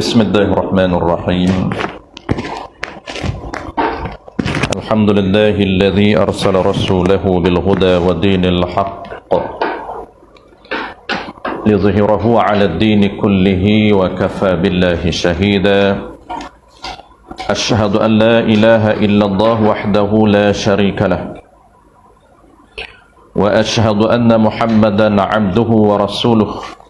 بسم الله الرحمن الرحيم. الحمد لله الذي أرسل رسوله بالهدى ودين الحق ليظهره على الدين كله وكفى بالله شهيدا. أشهد أن لا إله إلا الله وحده لا شريك له وأشهد أن محمدا عبده ورسوله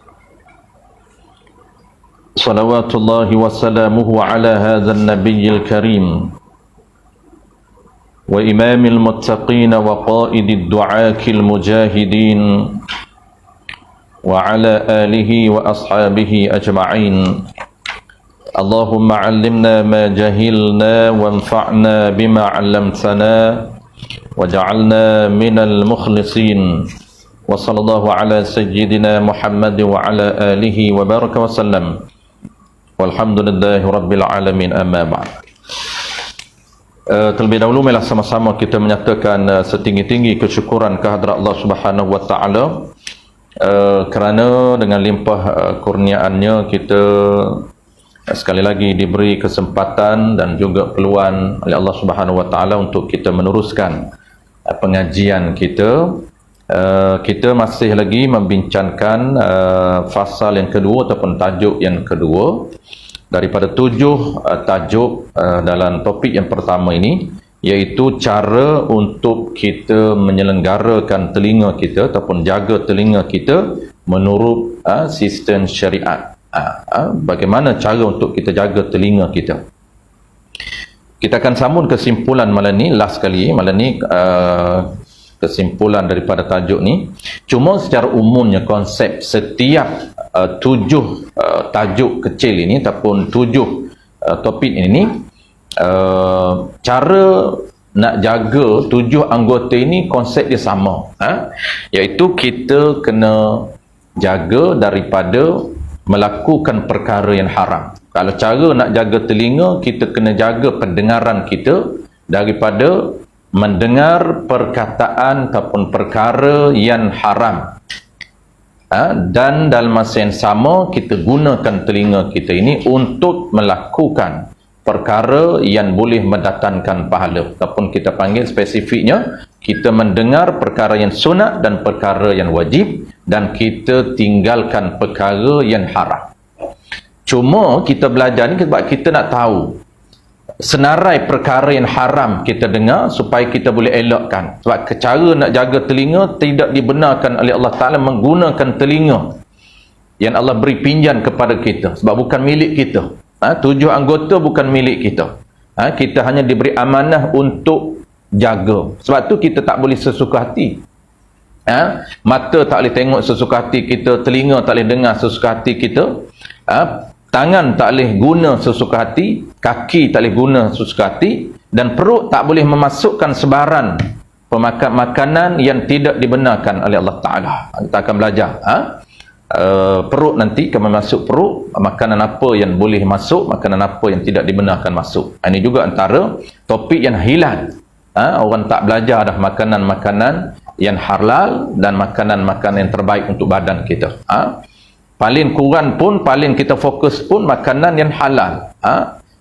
صلوات الله وسلامه على هذا النبي الكريم وإمام المتقين وقائد الدعاة المجاهدين وعلى آله وأصحابه أجمعين. اللهم علمنا ما جهلنا وانفعنا بما علمتنا وجعلنا من المخلصين. وصلى الله على سيدنا محمد وعلى آله وبارك وسلم. Walhamdulillahi Rabbil Alamin, amma ba'd. Terlebih dahulu marilah sama-sama kita menyatakan setinggi-tinggi kesyukuran kehadrat Allah Subhanahu wa taala kerana dengan limpah kurniaannya kita sekali lagi diberi kesempatan dan juga peluang oleh Allah Subhanahu wa taala untuk kita meneruskan pengajian kita. Kita masih lagi membincangkan fasal yang kedua ataupun tajuk yang kedua daripada 7 tajuk dalam topik yang pertama ini, iaitu cara untuk kita menyelenggarakan telinga kita ataupun jaga telinga kita menurut sistem syariat. Bagaimana cara untuk kita jaga telinga kita? Kita akan sambung kesimpulan malam ni, last kali malam ni, kesimpulan daripada tajuk ni. Cuma secara umumnya konsep setiap 7 tajuk kecil ini ataupun 7 topik ini, cara nak jaga 7 anggota ini konsep dia sama, iaitu kita kena jaga daripada melakukan perkara yang haram. Kalau cara nak jaga telinga, kita kena jaga pendengaran kita daripada mendengar perkataan ataupun perkara yang haram. Dan dalam masa yang sama kita gunakan telinga kita ini untuk melakukan perkara yang boleh mendatangkan pahala, ataupun kita panggil spesifiknya kita mendengar perkara yang sunat dan perkara yang wajib, dan kita tinggalkan perkara yang haram. Cuma kita belajar ni sebab kita nak tahu senarai perkara yang haram kita dengar supaya kita boleh elakkan. Sebab cara nak jaga telinga tidak dibenarkan oleh Allah Ta'ala menggunakan telinga yang Allah beri pinjam kepada kita, sebab bukan milik kita. 7 anggota bukan milik kita. Kita hanya diberi amanah untuk jaga. Sebab tu kita tak boleh sesuka hati. Mata tak boleh tengok sesuka hati kita, telinga tak boleh dengar sesuka hati kita, tangan tak boleh guna sesuka hati, kaki tak boleh guna sesuka hati, dan perut tak boleh memasukkan sebaran makanan yang tidak dibenarkan oleh Allah Ta'ala. Kita akan belajar perut nanti, kalau masuk perut, makanan apa yang boleh masuk, makanan apa yang tidak dibenarkan masuk. Ini juga antara topik yang hilang. Orang tak belajar dah makanan-makanan yang halal dan makanan-makanan yang terbaik untuk badan kita. Paling kurang pun, paling kita fokus pun makanan yang halal.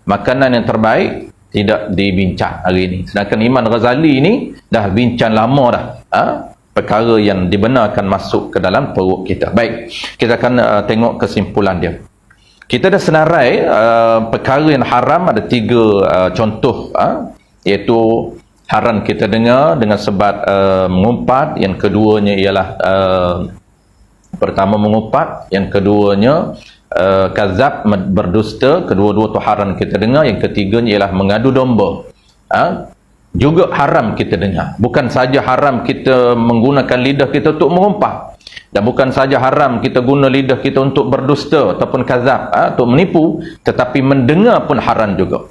Makanan yang terbaik tidak dibincang hari ini. Sedangkan Imam Ghazali ini dah bincang lama dah. Perkara yang dibenarkan masuk ke dalam perut kita. Baik, kita akan tengok kesimpulan dia. Kita dah senarai perkara yang haram, ada 3 contoh, iaitu haram kita dengar dengan sebab mengumpat. Yang keduanya ialah pertama mengumpat, yang keduanya kazab, berdusta. Kedua-dua tu haram kita dengar. Yang ketiganya ialah mengadu domba, juga haram kita dengar. Bukan saja haram kita menggunakan lidah kita untuk mengumpat, dan bukan saja haram kita guna lidah kita untuk berdusta ataupun kazab, untuk menipu, tetapi mendengar pun haram juga.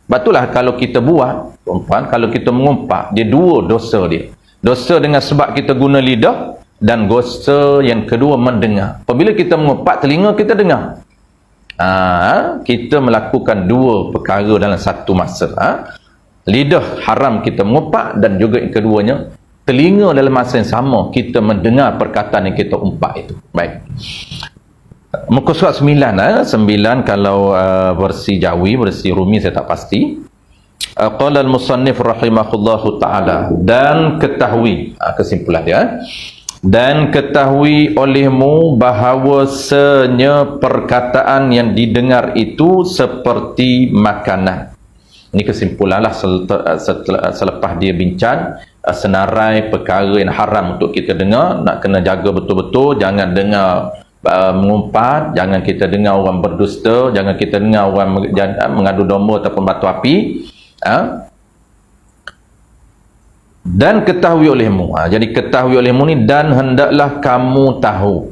Betullah kalau kita buat, tuan-tuan, kalau kita mengumpat, dia 2 dosa dia. Dosa dengan sebab kita guna lidah, dan dosa yang kedua mendengar. Apabila kita mengumpat, telinga kita dengar. Kita melakukan 2 perkara dalam satu masa. Lidah haram kita mengumpat, dan juga yang keduanya telinga dalam masa yang sama kita mendengar perkataan yang kita umpat itu. Baik. Muka surat 9, 9 kalau versi Jawi, versi Rumi saya tak pasti. Qala al-musannif rahimahullahu ta'ala, dan ketahui, kesimpulan dia, dan ketahui olehmu bahawasanya perkataan yang didengar itu seperti makanan. Ini kesimpulanlah selepas dia bincang senarai perkara yang haram untuk kita dengar. Nak kena jaga betul-betul, jangan dengar mengumpat, jangan kita dengar orang berdusta, jangan kita dengar orang mengadu domba ataupun batu api. Dan ketahui olehmu, jadi ketahui olehmu ni, dan hendaklah kamu tahu.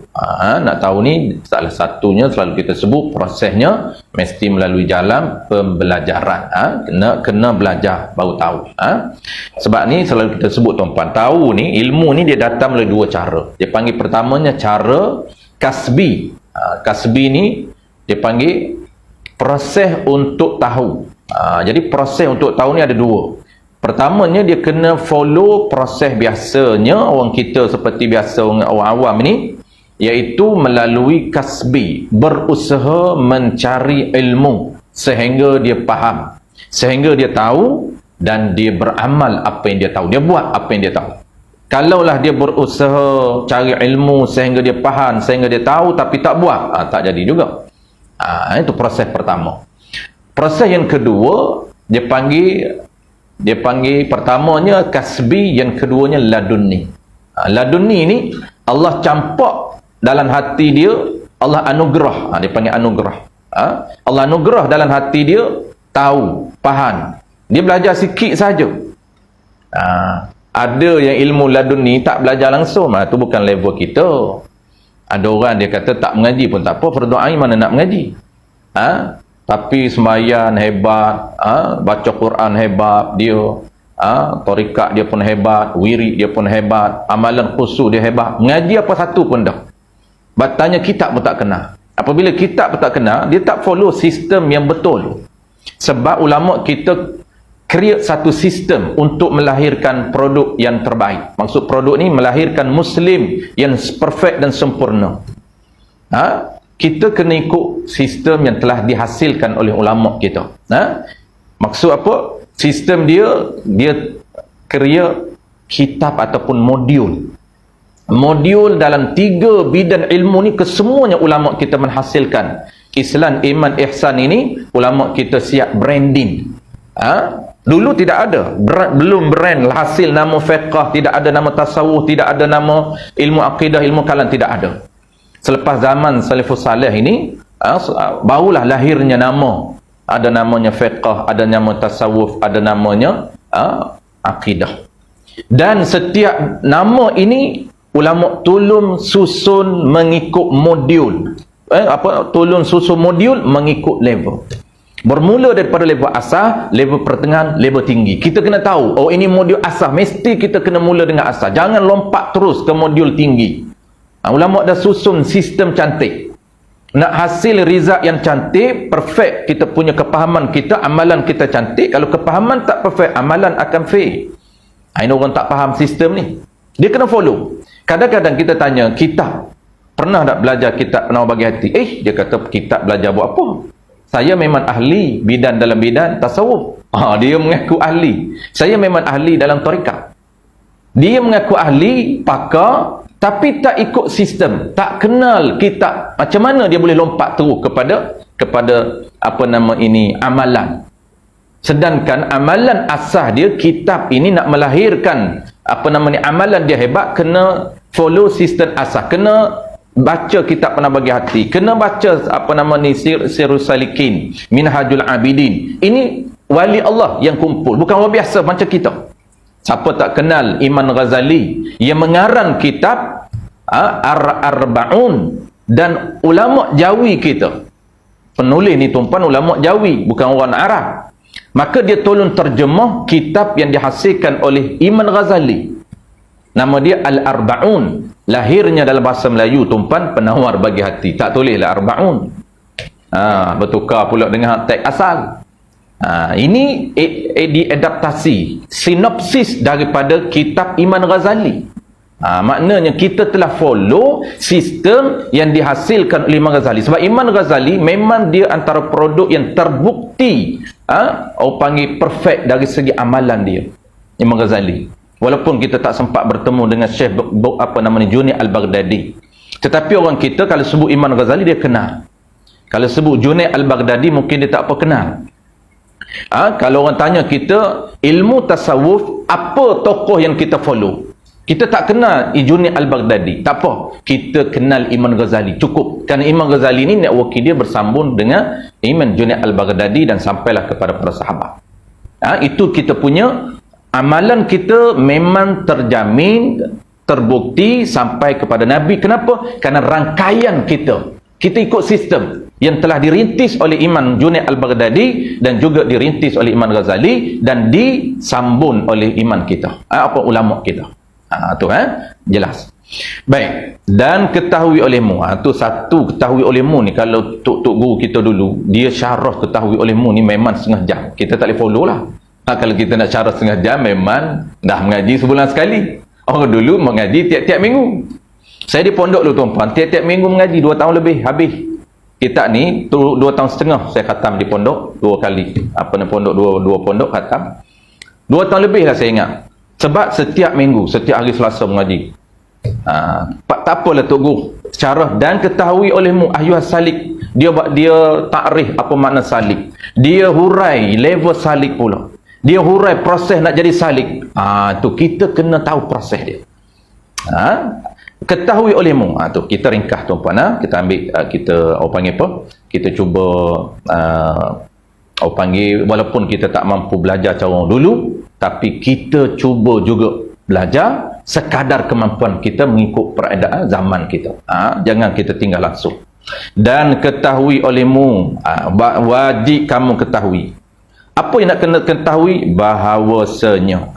Nak tahu ni salah satunya selalu kita sebut prosesnya mesti melalui jalan pembelajaran. Kena belajar baru tahu. Sebab ni selalu kita sebut tuan-puan, tahu ni, ilmu ni dia datang melalui dua cara. Dia panggil pertamanya cara kasbi. Kasbi ni dia panggil proses untuk tahu. Jadi proses untuk tahu ni ada dua. Pertamanya dia kena follow proses biasanya orang kita seperti biasa orang awam ni, iaitu melalui kasbi, berusaha mencari ilmu sehingga dia faham, sehingga dia tahu, dan dia beramal apa yang dia tahu, dia buat apa yang dia tahu. Kalaulah dia berusaha cari ilmu sehingga dia faham, sehingga dia tahu tapi tak buat, tak jadi juga. Itu proses pertama. Proses yang kedua dia panggil pertamanya kasbi, yang keduanya laduni. Laduni ni Allah campak dalam hati dia, Allah anugerah. Dia panggil anugerah. Allah anugerah dalam hati dia, tahu, faham. Dia belajar sikit saja. Ada yang ilmu laduni tak belajar langsung, tu bukan level kita. Ada orang dia kata tak mengaji pun tak apa, fardu ain mana nak mengaji. Tapi sembahyang hebat, baca Quran hebat dia, tarikat dia pun hebat, wirid dia pun hebat, amalan khusus dia hebat, mengaji apa satu pun dah. Tanya kitab pun tak kenal. Apabila kitab pun tak kenal, dia tak follow sistem yang betul. Sebab ulama kita create satu sistem untuk melahirkan produk yang terbaik. Maksud produk ni melahirkan Muslim yang perfect dan sempurna. Kita kena ikut sistem yang telah dihasilkan oleh ulama kita. Maksud apa? Sistem dia create kitab ataupun modul. Modul dalam 3 bidang ilmu ni kesemuanya ulama kita menghasilkan. Islam, iman, ihsan ini ulama kita siap branding. Dulu tidak ada, belum brand hasil nama fiqh, tidak ada nama tasawuf, tidak ada nama ilmu akidah, ilmu kalam, tidak ada. Selepas zaman salafus salih ini, barulah lahirnya nama. Ada namanya fiqh, ada nama tasawuf, ada namanya akidah. Dan setiap nama ini ulama tolong susun mengikut modul. Tolong susun modul mengikut level. Bermula daripada level asas, level pertengahan, level tinggi. Kita kena tahu, oh ini modul asas, mesti kita kena mula dengan asas. Jangan lompat terus ke modul tinggi. Ulama dah susun sistem cantik. Nak hasil result yang cantik, perfect, kita punya kepahaman kita, amalan kita cantik. Kalau kepahaman tak perfect, amalan akan fail. Ini orang tak faham sistem ni. Dia kena follow. Kadang-kadang kita tanya, kitab, pernah tak belajar kitab Penawar Bagi Hati? Dia kata, kitab belajar buat apa? Saya memang ahli dalam bidang tasawuf. Dia mengaku ahli. Saya memang ahli dalam tarikat. Dia mengaku ahli, pakar, tapi tak ikut sistem, tak kenal kitab. Macam mana dia boleh lompat terus kepada amalan? Sedangkan amalan asas dia, kitab ini nak melahirkan amalan dia hebat, kena follow sistem asas, kena baca kitab Penawar Bagi Hati, kena baca Sirrus Salikin, Minhajul Abidin. Ini wali Allah yang kumpul, bukan orang biasa macam kita. Siapa tak kenal Imam Ghazali yang mengarang kitab Ar-Arba'un, dan ulama Jawi kita, penulis ni tumpuan ulama Jawi, bukan orang Arab. Maka dia tolong terjemah kitab yang dihasilkan oleh Imam Ghazali. Nama dia Al-Arba'un. Lahirnya dalam bahasa Melayu tumpuan Penawar Bagi Hati. Tak tulislah Arba'un. Bertukar pula dengan teks asal. Ini diadaptasi, sinopsis daripada kitab Imam Ghazali. Maknanya kita telah follow sistem yang dihasilkan oleh Imam Ghazali. Sebab Imam Ghazali memang dia antara produk yang terbukti, orang panggil perfect dari segi amalan dia, Imam Ghazali. Walaupun kita tak sempat bertemu dengan Syekh Junaid Al-Baghdadi, tetapi orang kita kalau sebut Imam Ghazali dia kenal. Kalau sebut Junaid Al-Baghdadi mungkin dia tak apa kenal. Kalau orang tanya kita ilmu tasawuf, apa tokoh yang kita follow? Kita tak kenal Junaid Al-Baghdadi, tak apa, kita kenal Imam Ghazali, cukup. Kerana Imam Ghazali ni network dia bersambung dengan Imam Junaid Al-Baghdadi dan sampailah kepada para sahabat. Itu kita punya amalan, kita memang terjamin, terbukti sampai kepada Nabi. Kenapa? Kerana rangkaian kita ikut sistem yang telah dirintis oleh Imam Junaid Al-Baghdadi dan juga dirintis oleh Imam Ghazali dan disambung oleh imam kita, ulama kita. Jelas. Baik, dan ketahui olehmu, tu satu, ketahui olehmu ni, kalau tok guru kita dulu dia syarah ketahui olehmu ni memang setengah jam, kita tak boleh follow lah. Kalau kita nak syarah setengah jam memang dah mengaji sebulan sekali. Orang dulu mengaji tiap-tiap minggu. Saya di pondok dulu tuan-tuan, tiap-tiap minggu mengaji 2 tahun lebih habis. Kita ni 2 tahun setengah saya khatam di pondok 2 kali. Pondok dua pondok khatam 2 tahun lebih lah saya ingat. Sebab setiap minggu, setiap hari Selasa mengaji. Tak apalah Tok Guru, syarah dan ketahui olehmu ayyuhas salik. Dia takrif apa makna salik. Dia hurai level salik pula. Dia hurai proses nak jadi salik. Tu kita kena tahu proses dia. Ketahui olehmu. Tu kita ringkas tuan-puan. Kita ambil, kita orang panggil apa? Kita cuba orang panggil, walaupun kita tak mampu belajar cara orang dulu, tapi kita cuba juga belajar sekadar kemampuan kita mengikut peradaan zaman kita. Jangan kita tinggal langsung. Dan ketahui olehmu, wajib kamu ketahui. Apa yang nak kena ketahui? Bahawasanya.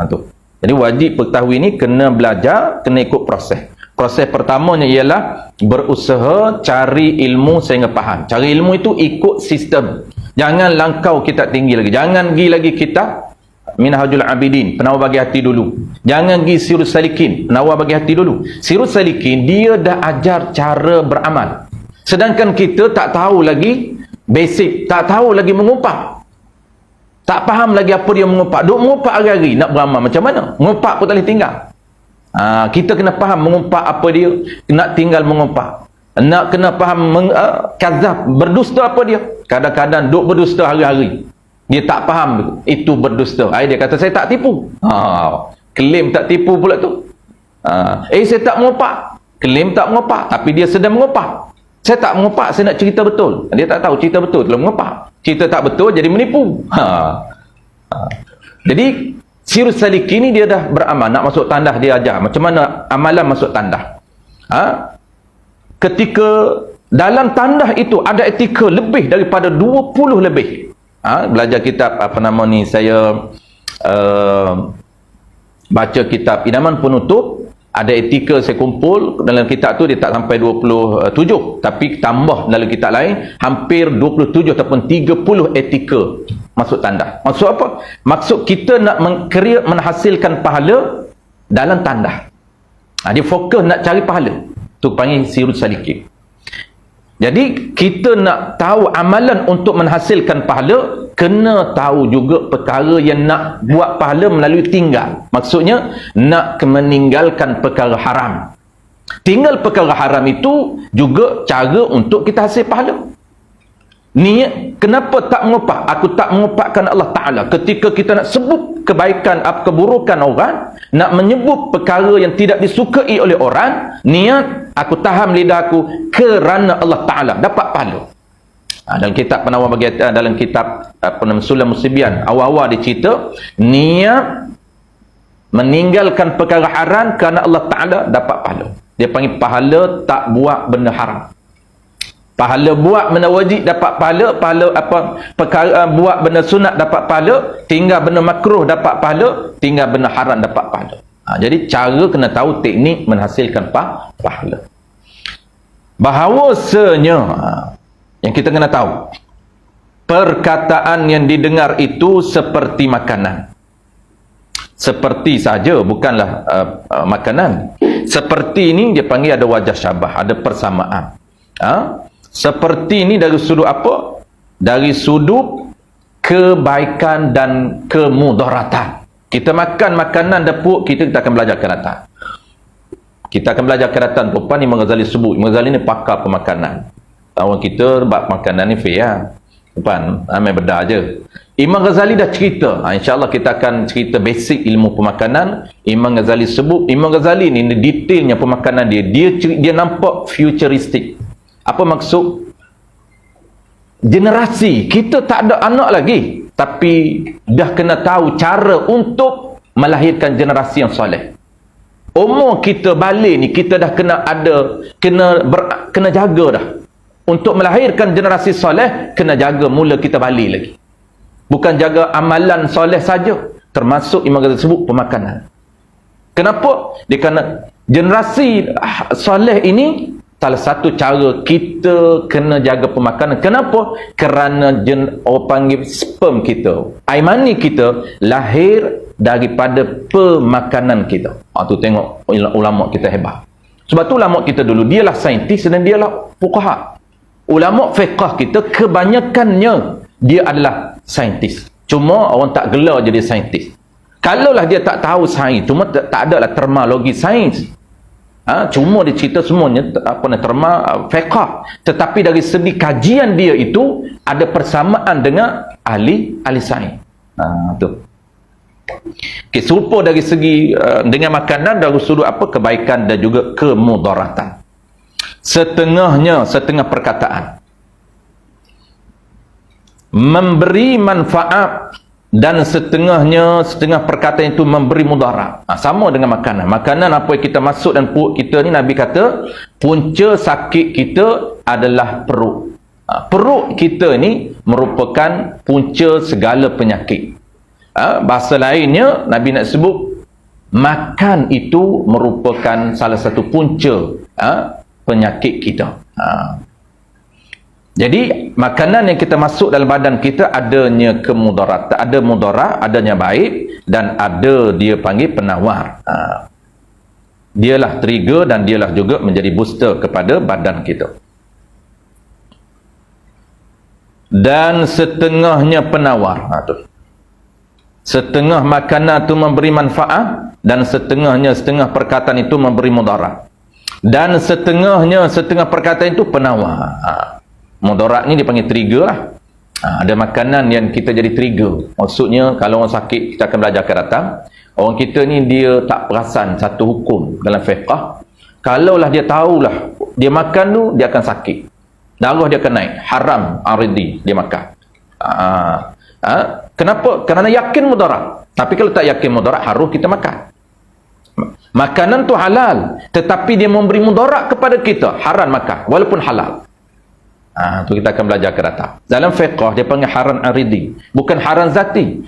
Jadi wajib ketahui ni kena belajar, kena ikut proses. Proses pertamanya ialah berusaha cari ilmu sehingga faham. Cari ilmu itu ikut sistem. Jangan langkau kitab tinggi lagi. Jangan pergi lagi kitab Minhajul Abidin, penawar bagi hati dulu. Jangan pergi Sirus Salikin, penawar bagi hati dulu. Sirus Salikin dia dah ajar cara beramal. Sedangkan kita tak tahu lagi basic, tak tahu lagi mengumpat. Tak faham lagi apa dia mengumpat. Duk mengumpat hari-hari nak beramal macam mana? Mengumpat pun tak boleh tinggal. Kita kena faham mengumpat apa dia, nak tinggal mengumpat. Nak kena faham kazab, berdusta apa dia. Kadang-kadang duk berdusta hari-hari. Dia tak faham itu berdusta. Dia kata saya tak tipu. Klaim tak tipu pula tu. Saya tak mengumpat. Klaim tak mengumpat, tapi dia sedang mengumpat. Saya tak mengumpat, saya nak cerita betul. Dia tak tahu cerita betul kalau mengumpat. Cerita tak betul jadi menipu. Jadi Sirus Salikin ni dia dah beramal, nak masuk tandah dia ajar macam mana amalan masuk tandah. Ketika dalam tandah itu ada etika lebih daripada 20 lebih. Belajar kitab saya baca kitab Idaman Penutup, ada etika saya kumpul dalam kitab tu, dia tak sampai 27, tapi tambah dalam kitab lain hampir 27 ataupun 30 etika masuk tandah. Maksud apa? Maksud kita nak menghasilkan pahala dalam tandah. Dia fokus nak cari pahala. Tu panggil Sirus Salikin. Jadi kita nak tahu amalan untuk menghasilkan pahala, kena tahu juga perkara yang nak buat pahala melalui tinggal. Maksudnya nak meninggalkan perkara haram. Tinggal perkara haram itu juga cara untuk kita hasil pahala. Niat, kenapa tak mengumpat? Aku tak mengupatkan Allah Ta'ala. Ketika kita nak sebut kebaikan, keburukan orang, nak menyebut perkara yang tidak disukai oleh orang, niat, aku tahan lidah aku kerana Allah Ta'ala, dapat pahala. Dalam kitab penawar bagi dalam kitab Sulam Musibian, awal-awal dia cerita, niat meninggalkan perkara haram kerana Allah Ta'ala dapat pahala. Dia panggil pahala tak buat benda haram. Pahala buat benda wajib dapat pahala, perkara buat benda sunat dapat pahala, tinggal benda makruh dapat pahala, tinggal benda haram dapat pahala. Jadi cara kena tahu teknik menghasilkan pahala. Bahawasanya yang kita kena tahu, perkataan yang didengar itu seperti makanan. Seperti saja, bukanlah makanan. seperti ini dia panggil ada wajah syabah, ada persamaan. Seperti ini dari sudut apa? Dari sudut kebaikan dan kemudaratan. Kita makan makanan dapur, kita akan belajar akan datang. Kita akan belajar akan datang. Rupa ni Imam Ghazali sebut. Imam Ghazali ni pakar pemakanan. Orang kita bab makanan ni fair. Depan, main bedah je. Imam Ghazali dah cerita. InsyaAllah kita akan cerita basic ilmu pemakanan. Imam Ghazali sebut. Imam Ghazali ni detailnya pemakanan dia. Dia nampak futuristik. Apa maksud? Generasi. Kita tak ada anak lagi. Tapi dah kena tahu cara untuk melahirkan generasi yang soleh. Umur kita balik ni, kita dah kena ada, kena jaga dah. Untuk melahirkan generasi soleh, kena jaga mula kita balik lagi. Bukan jaga amalan soleh saja. Termasuk Imam Ghazali sebut pemakanan. Kenapa? Dia kerana generasi soleh ini, salah satu cara kita kena jaga pemakanan. Kenapa? Kerana orang panggil sperm kita, air mani kita lahir daripada pemakanan kita. Tu tengok ulama kita hebat. Sebab tu ulama kita dulu, dialah saintis dan dialah fuqaha. Ulama fiqh kita kebanyakannya dia adalah saintis. Cuma orang tak gelar jadi saintis. Kalaulah dia tak tahu sains, cuma tak adalah terminologi sains. Cuma dia cerita semuanya terma fiqh. Tetapi dari segi kajian dia itu ada persamaan dengan ahli sains. Tu. Okay, serupa dari segi dengan makanan dari sudut apa? Kebaikan dan juga kemudaratan. Setengah perkataan memberi manfaat dan setengah perkataan itu memberi mudarat. Sama dengan makanan. Makanan apa yang kita masuk dan perut kita ni, Nabi kata punca sakit kita adalah perut. Perut kita ni merupakan punca segala penyakit. Bahasa lainnya Nabi nak sebut makan itu merupakan salah satu punca penyakit kita. Jadi makanan yang kita masuk dalam badan kita adanya kemudarat, ada mudarat, adanya baik dan ada dia panggil penawar. Dialah trigger dan dialah juga menjadi booster kepada badan kita. Dan setengahnya penawar. Setengah makanan itu memberi manfaat dan setengah perkataan itu memberi mudarat. Dan setengah perkataan itu penawar. Mudarat ni dipanggil trigger lah. Ada makanan yang kita jadi trigger. Maksudnya kalau orang sakit, kita akan belajar akan datang. Orang kita ni dia tak perasan satu hukum dalam fiqh. Kalaulah dia tahulah dia makan tu dia akan sakit, darah dia akan naik, haram aridi dia makan. Kenapa? Kerana yakin mudarat. Tapi kalau tak yakin mudarat, harus kita makan. Makanan tu halal, tetapi dia memberi mudarat kepada kita, haram makan walaupun halal. Tu kita akan belajar ke datang. Dalam fiqh dia panggil haram aridi, bukan haram zati.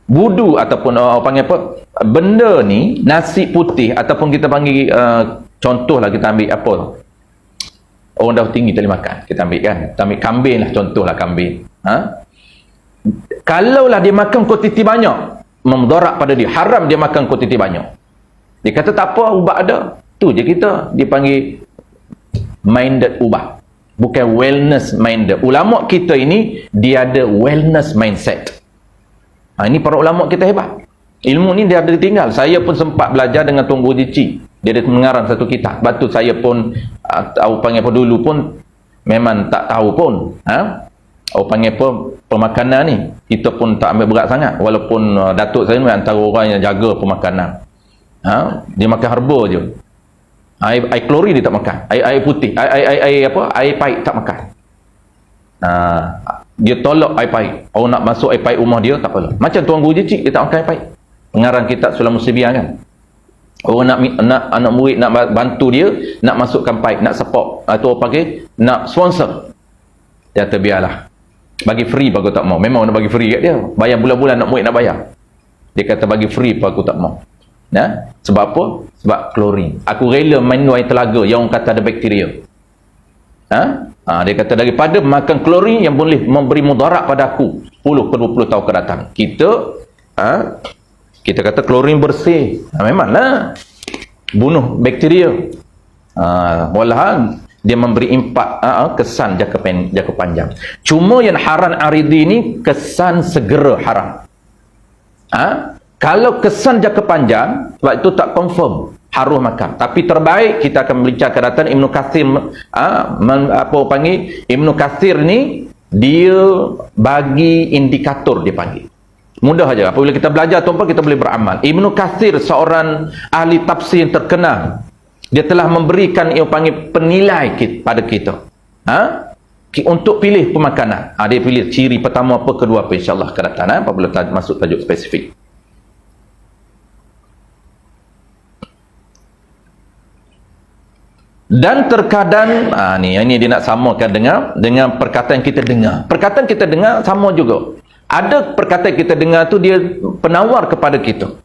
Wudu ataupun orang panggil apa? Benda ni, nasi putih ataupun kita panggil contohlah kita ambil apa? Orang dah tinggi tak boleh makan. Kita ambil kan? Kita ambil kambing lah, contohlah kambing. Kalaulah dia makan kuantiti banyak, memudarat pada dia, haram dia makan kuantiti banyak. Dia kata tak apa, ubat ada. Tu je kita dipanggil minded ubat. Bukan wellness minded. Ulama kita ini dia ada wellness mindset. Ini para ulama kita hebat. Ilmu ni dia ada ditinggal. Saya pun sempat belajar dengan Tuan Guru Jici. Dia ada mengarang satu kitab. Sebab tu saya pun tahu panggil apa dulu pun memang tak tahu pun. Orang panggil apa pemakanan ni. Kita pun tak ambil berat sangat. Walaupun Datuk saya ni antara orang yang jaga pemakanan. Dia makan herba je. Air klori dia tak makan. Air putih, air pahit tak makan. Dia tolak air pahit. Orang nak masuk air pahit rumah dia tak apa. Macam Tuan Guru Jecik dia tak makan air pahit. Pengarang kitab Sulam Musibiyah kan. Orang nak anak murid nak bantu dia, nak masukkan pahit, nak support. Itu orang panggil nak sponsor. Dia kata biarlah. Bagi free pun aku tak mau. Memang nak bagi free kat dia. Bayar bulan-bulan nak murid nak bayar. Dia kata bagi free pun aku tak mau. Sebab apa? Sebab klorin. Aku rela minum air telaga yang orang kata ada bakteria. Dia kata daripada makan klorin yang boleh memberi mudarat pada aku 10 ke 20 tahun ke datang. Kita kata klorin bersih. Memanglah. bunuh bakteria. Walahan dia memberi impak kesan jangka panjang. Cuma yang haram aridi ni kesan segera haram. Kalau kesan jangka panjang, sebab itu tak confirm harus makan. Tapi terbaik kita akan bincang kedatan Ibnu Katsir. Ibnu Katsir ni dia bagi indikator, dia panggil. Mudah aja. Apabila kita belajar tuan-tuan, kita boleh beramal. Ibnu Katsir seorang ahli tafsir yang terkenal. Dia telah memberikan ia panggil penilai pada kita. Untuk pilih pemakanan. Dia pilih ciri pertama apa, kedua apa, insya-Allah akan datang apabila masuk tajuk spesifik. Dan terkadang ini dia nak samakan dengan perkataan kita dengar. Perkataan kita dengar sama juga. Ada perkataan kita dengar tu dia penawar kepada kita.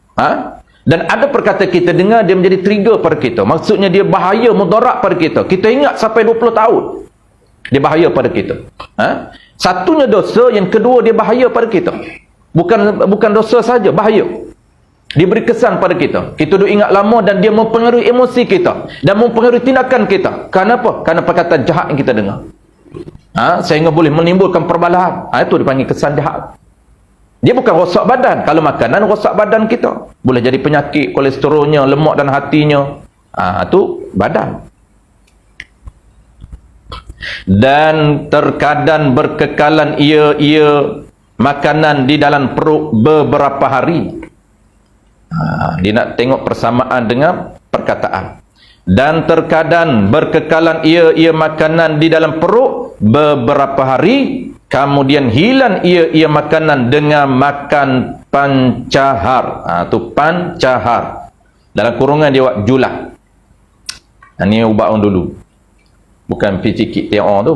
Dan ada perkataan kita dengar dia menjadi trigger pada kita. Maksudnya dia bahaya, mudarat pada kita. Kita ingat sampai 20 tahun. Dia bahaya pada kita. Satunya dosa, yang kedua dia bahaya pada kita. Bukan dosa saja, bahaya. Dia beri kesan pada kita. Kita duk ingat lama dan dia mempengaruhi emosi kita dan mempengaruhi tindakan kita. Kenapa? Kerana perkataan jahat yang kita dengar. Sehingga boleh menimbulkan perbalahan. Itu dipanggil kesan jahat. Dia bukan rosak badan. Kalau makanan rosak badan kita, boleh jadi penyakit kolesterolnya, lemak dan hatinya. Itu badan. Dan terkadang berkekalan ia makanan di dalam perut beberapa hari. Dia nak tengok persamaan dengan perkataan. Dan terkadang berkekalan ia makanan di dalam perut beberapa hari, kemudian hilang ia makanan dengan makan pancahar. Itu pancahar. Dalam kurungan dia buat julat. Ini ubat orang dulu. Bukan picikit TO tu.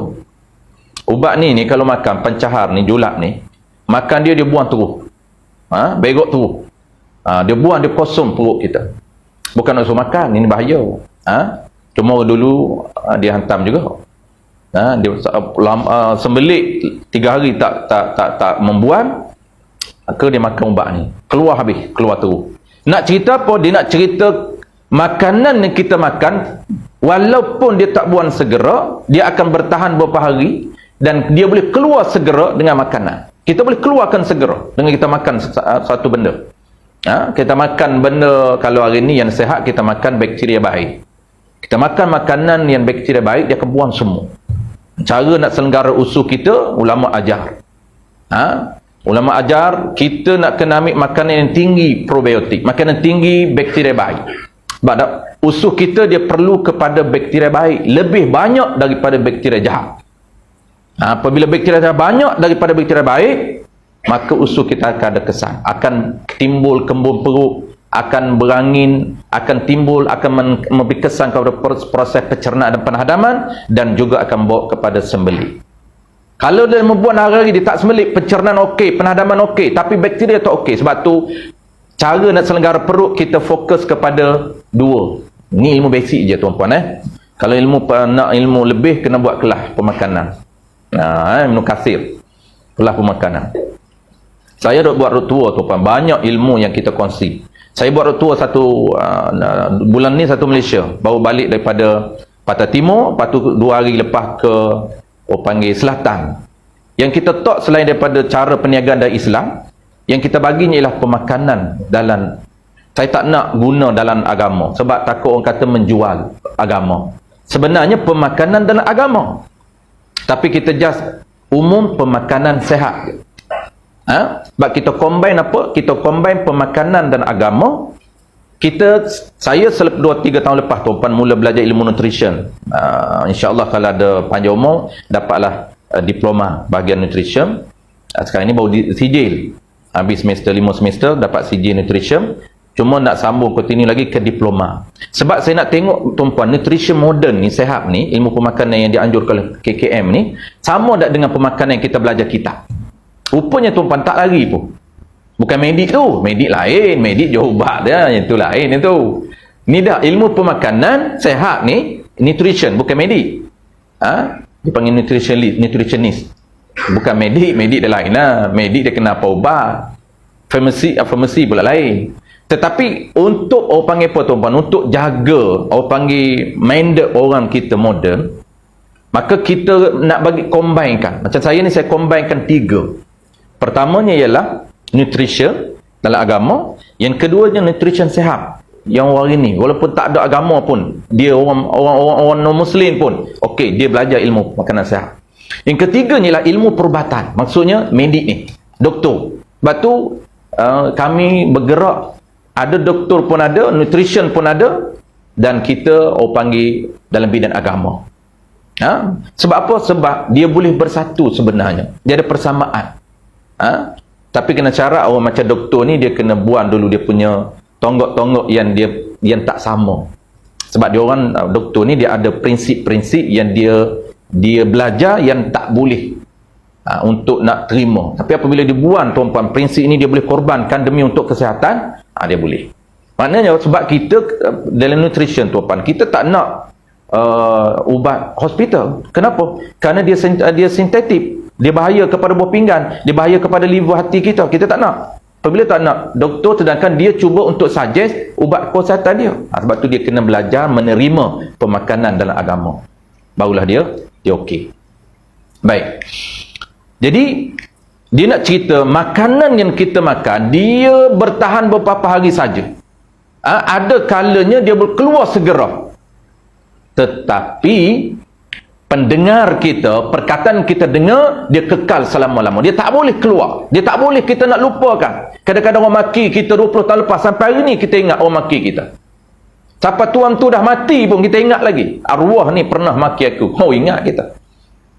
Ubat ni kalau makan pancahar ni, julat ni, makan dia buang terus. Begok terus. Dia buang, dia kosong perut kita. Bukan nak suruh makan, ini bahaya. Cuma dulu dia hantam juga. Dia sembelik 3 hari tak membuang, maka dia makan ubat ni. Keluar habis, keluar terus. Nak cerita apa? Dia nak cerita makanan yang kita makan, walaupun dia tak buang segera, dia akan bertahan beberapa hari dan dia boleh keluar segera dengan makanan. Kita boleh keluarkan segera dengan kita makan satu benda. Kita makan benda, kalau hari ni yang sehat, kita makan bakteria baik. Kita makan makanan yang bakteria baik, dia akan buang semua. Cara nak selenggara usul kita, ulama ajar. Ulama ajar kita nak kena ambil makanan yang tinggi probiotik, makanan tinggi bakteria baik. Sebab usul kita dia perlu kepada bakteria baik lebih banyak daripada bakteria jahat. Apabila bakteria jahat banyak daripada bakteria baik, maka usus kita akan ada kesan, akan timbul kembung perut, akan berangin, akan timbul, akan memberi kesan kepada proses pencernaan dan penhadaman, dan juga akan bawa kepada sembelit. Kalau dia membuat hari dia tak sembelit, pencernaan okey, penhadaman okey, tapi bakteria tak okey. Sebab tu cara nak selenggara perut kita fokus kepada 2. Ni ilmu basic je tuan-puan. Kalau nak ilmu lebih, kena buat kelas pemakanan. Ibnu Katsir, kelas pemakanan. Saya dah buat rotua tuan-puan, banyak ilmu yang kita kongsi. Saya buat rotua bulan ni satu Malaysia, baru balik daripada Pantai Timur, lepas tu 2 hari lepas ke panggil Selatan. Yang kita talk selain daripada cara perniagaan dari Islam, yang kita baginya ialah pemakanan dalam, saya tak nak guna dalam agama sebab takut orang kata menjual agama. Sebenarnya pemakanan dalam agama, tapi kita just umum pemakanan sehat. Sebab kita combine apa? Kita combine pemakanan dan agama. Saya 2-3 tahun lepas tuan-tuan mula belajar ilmu nutrition. InsyaAllah kalau ada panjang umur, dapatlah diploma bahagian nutrition. Sekarang ini baru sijil. Habis semester 5 semester dapat sijil nutrition. Cuma nak sambung continue lagi ke diploma. Sebab saya nak tengok tuan-tuan, nutrition modern ni, sehat ni, ilmu pemakanan yang dianjurkan oleh KKM ni, sama tak dengan pemakanan yang kita belajar kitab. Rupanya tuan-puan tak lari pun. Bukan medik tu. Medik lain. Medik je ubat dia. Itu lain itu. Ni dah ilmu pemakanan sehat ni. Nutrition. Bukan medik. Dia panggil nutritionist. Bukan medik. Medik dia lain lah. Medik dia kena apa ubat. Farmasi pula lain. Tetapi untuk orang panggil apa tuan-tuan, untuk jaga orang panggil minded orang kita moden, maka kita nak bagi combinekan. Macam saya ni, saya combinekan 3. Pertamanya ialah nutrition dalam agama, yang keduanya nutrition sihat. Yang orang ini walaupun tak ada agama pun, dia orang non muslim pun okey, dia belajar ilmu makanan sihat. Yang ketiganya ialah ilmu perubatan, maksudnya medik ni, doktor. Sebab tu kami bergerak, ada doktor pun ada, nutrition pun ada, dan kita orang panggil dalam bidang agama. Sebab apa? Sebab dia boleh bersatu sebenarnya, dia ada persamaan. Tapi kena cara orang macam doktor ni, dia kena buang dulu dia punya tonggok-tonggok yang tak sama. Sebab dia orang doktor ni, dia ada prinsip-prinsip yang dia belajar yang tak boleh untuk nak terima. Tapi apabila dia buang tuan-tuan prinsip ini, dia boleh korbankan demi untuk kesihatan, dia boleh. Maknanya sebab kita dalam nutrition tuan-tuan, kita tak nak ubat hospital. Kenapa? Kerana dia sintetik, dia bahaya kepada buah pinggan, dia bahaya kepada liver hati kita. Kita tak nak. Apabila tak nak, doktor sedangkan dia cuba untuk suggest ubat kesihatan dia. Sebab tu dia kena belajar menerima pemakanan dalam agama. Barulah dia okey. Baik. Jadi dia nak cerita makanan yang kita makan, dia bertahan beberapa hari saja. Ada kalanya dia keluar segera. Tetapi pendengar kita, perkataan kita dengar, dia kekal selama-lama. Dia tak boleh keluar. Dia tak boleh kita nak lupakan. Kadang-kadang orang maki kita 20 tahun lepas, sampai hari ni kita ingat orang maki kita. Sampai tuan tu dah mati pun kita ingat lagi. Arwah ni pernah maki aku. Ingat kita.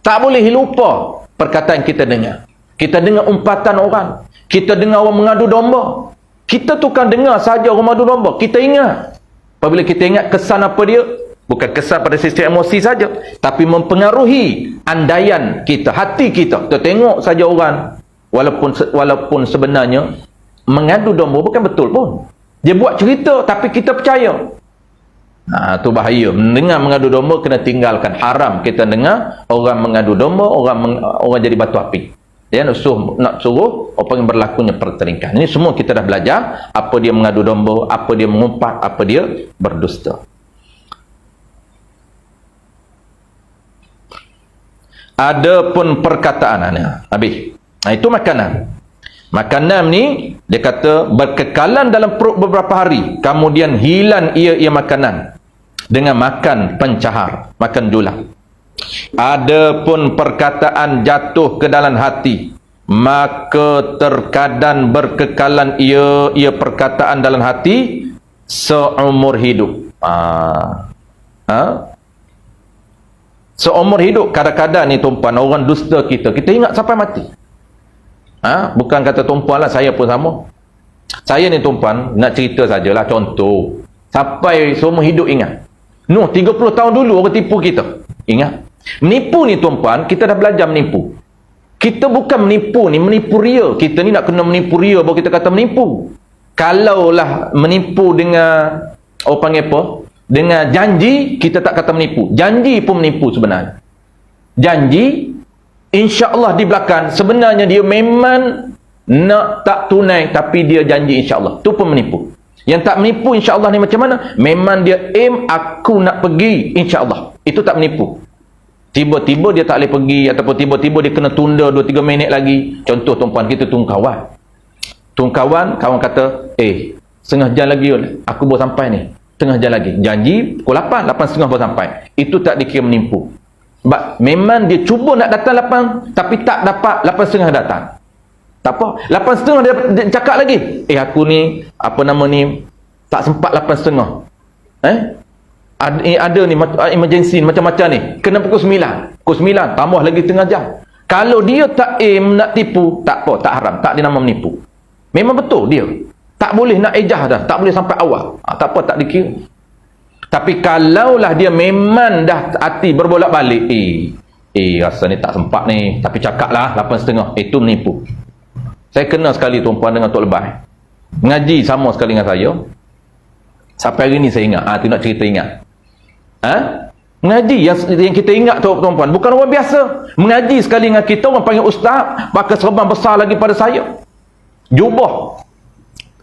Tak boleh lupa perkataan kita dengar. Kita dengar umpatan orang. Kita dengar orang mengadu domba. Kita tukang dengar saja orang mengadu domba. Kita ingat. Apabila kita ingat kesan apa dia, bukan kesan pada sistem emosi saja, tapi mempengaruhi andaian kita, hati kita. Kita tengok saja orang, walaupun sebenarnya mengadu domba bukan betul pun. Dia buat cerita tapi kita percaya. Tu bahaya. Mendengar mengadu domba kena tinggalkan. Haram kita dengar orang mengadu domba, orang jadi batu api. Dia nak suruh apa yang berlakunya pertelingkahan. Ini semua kita dah belajar. Apa dia mengadu domba, apa dia mengumpat, apa dia berdusta. Ada pun perkataan habis. Itu makanan. Makanan ni dia kata berkekalan dalam perut beberapa hari, kemudian hilang ia makanan dengan makan pencahar, makan julang. Ada pun perkataan jatuh ke dalam hati, maka terkadang berkekalan ia perkataan dalam hati seumur hidup. Seumur hidup. Kadang-kadang ni tuan-puan, orang dusta kita ingat sampai mati. Bukan kata tuan-puan lah, saya pun sama. Saya ni tuan-puan nak cerita sajalah contoh. Sampai seumur hidup ingat. 30 tahun dulu orang tipu kita. Ingat. Menipu ni tuan-puan, kita dah belajar menipu. Kita bukan menipu ni, menipu ria. Kita ni nak kena menipu ria baru kita kata menipu. Kalaulah menipu dengan orang panggil apa? Dengan janji, kita tak kata menipu. Janji pun menipu sebenarnya. Janji, insya-Allah di belakang, sebenarnya dia memang nak tak tunai, tapi dia janji insya-Allah. Tu pun menipu. Yang tak menipu insya-Allah ni macam mana? Memang dia aim, aku nak pergi insya-Allah. Itu tak menipu. Tiba-tiba dia tak boleh pergi, ataupun tiba-tiba dia kena tunda 2-3 minit lagi. Contoh tuan-puan, kita tunggu kawan. Kawan kata, setengah jam lagi aku baru sampai ni. Setengah jam lagi. Janji pukul 8, 8.30 baru sampai. Itu tak dikira menipu. Sebab memang dia cuba nak datang 8, tapi tak dapat 8.30 datang. Tak apa. 8.30 dia cakap lagi. Aku ni, tak sempat 8.30. Ada ni emergency macam-macam ni. Kena pukul 9. Pukul 9 tambah lagi setengah jam. Kalau dia tak aim nak tipu, tak apa, tak haram, tak dinama menipu. Memang betul dia. Tak boleh nak ejah dah, tak boleh sampai awal. Tak apa, tak dikira. Tapi kalaulah dia memang dah hati berbolak-balik, rasa ni tak sempat ni, tapi cakaplah 8.30, itu menipu. Saya kenal sekali tuan-puan dengan Tok Lebah. Mengaji sama sekali dengan saya. Sampai hari ni saya ingat. Tu nak cerita ingat. Mengaji yang kita ingat tuan-puan, bukan orang biasa. Mengaji sekali dengan kita, orang panggil ustaz, pakai serban besar lagi pada saya. Jubah.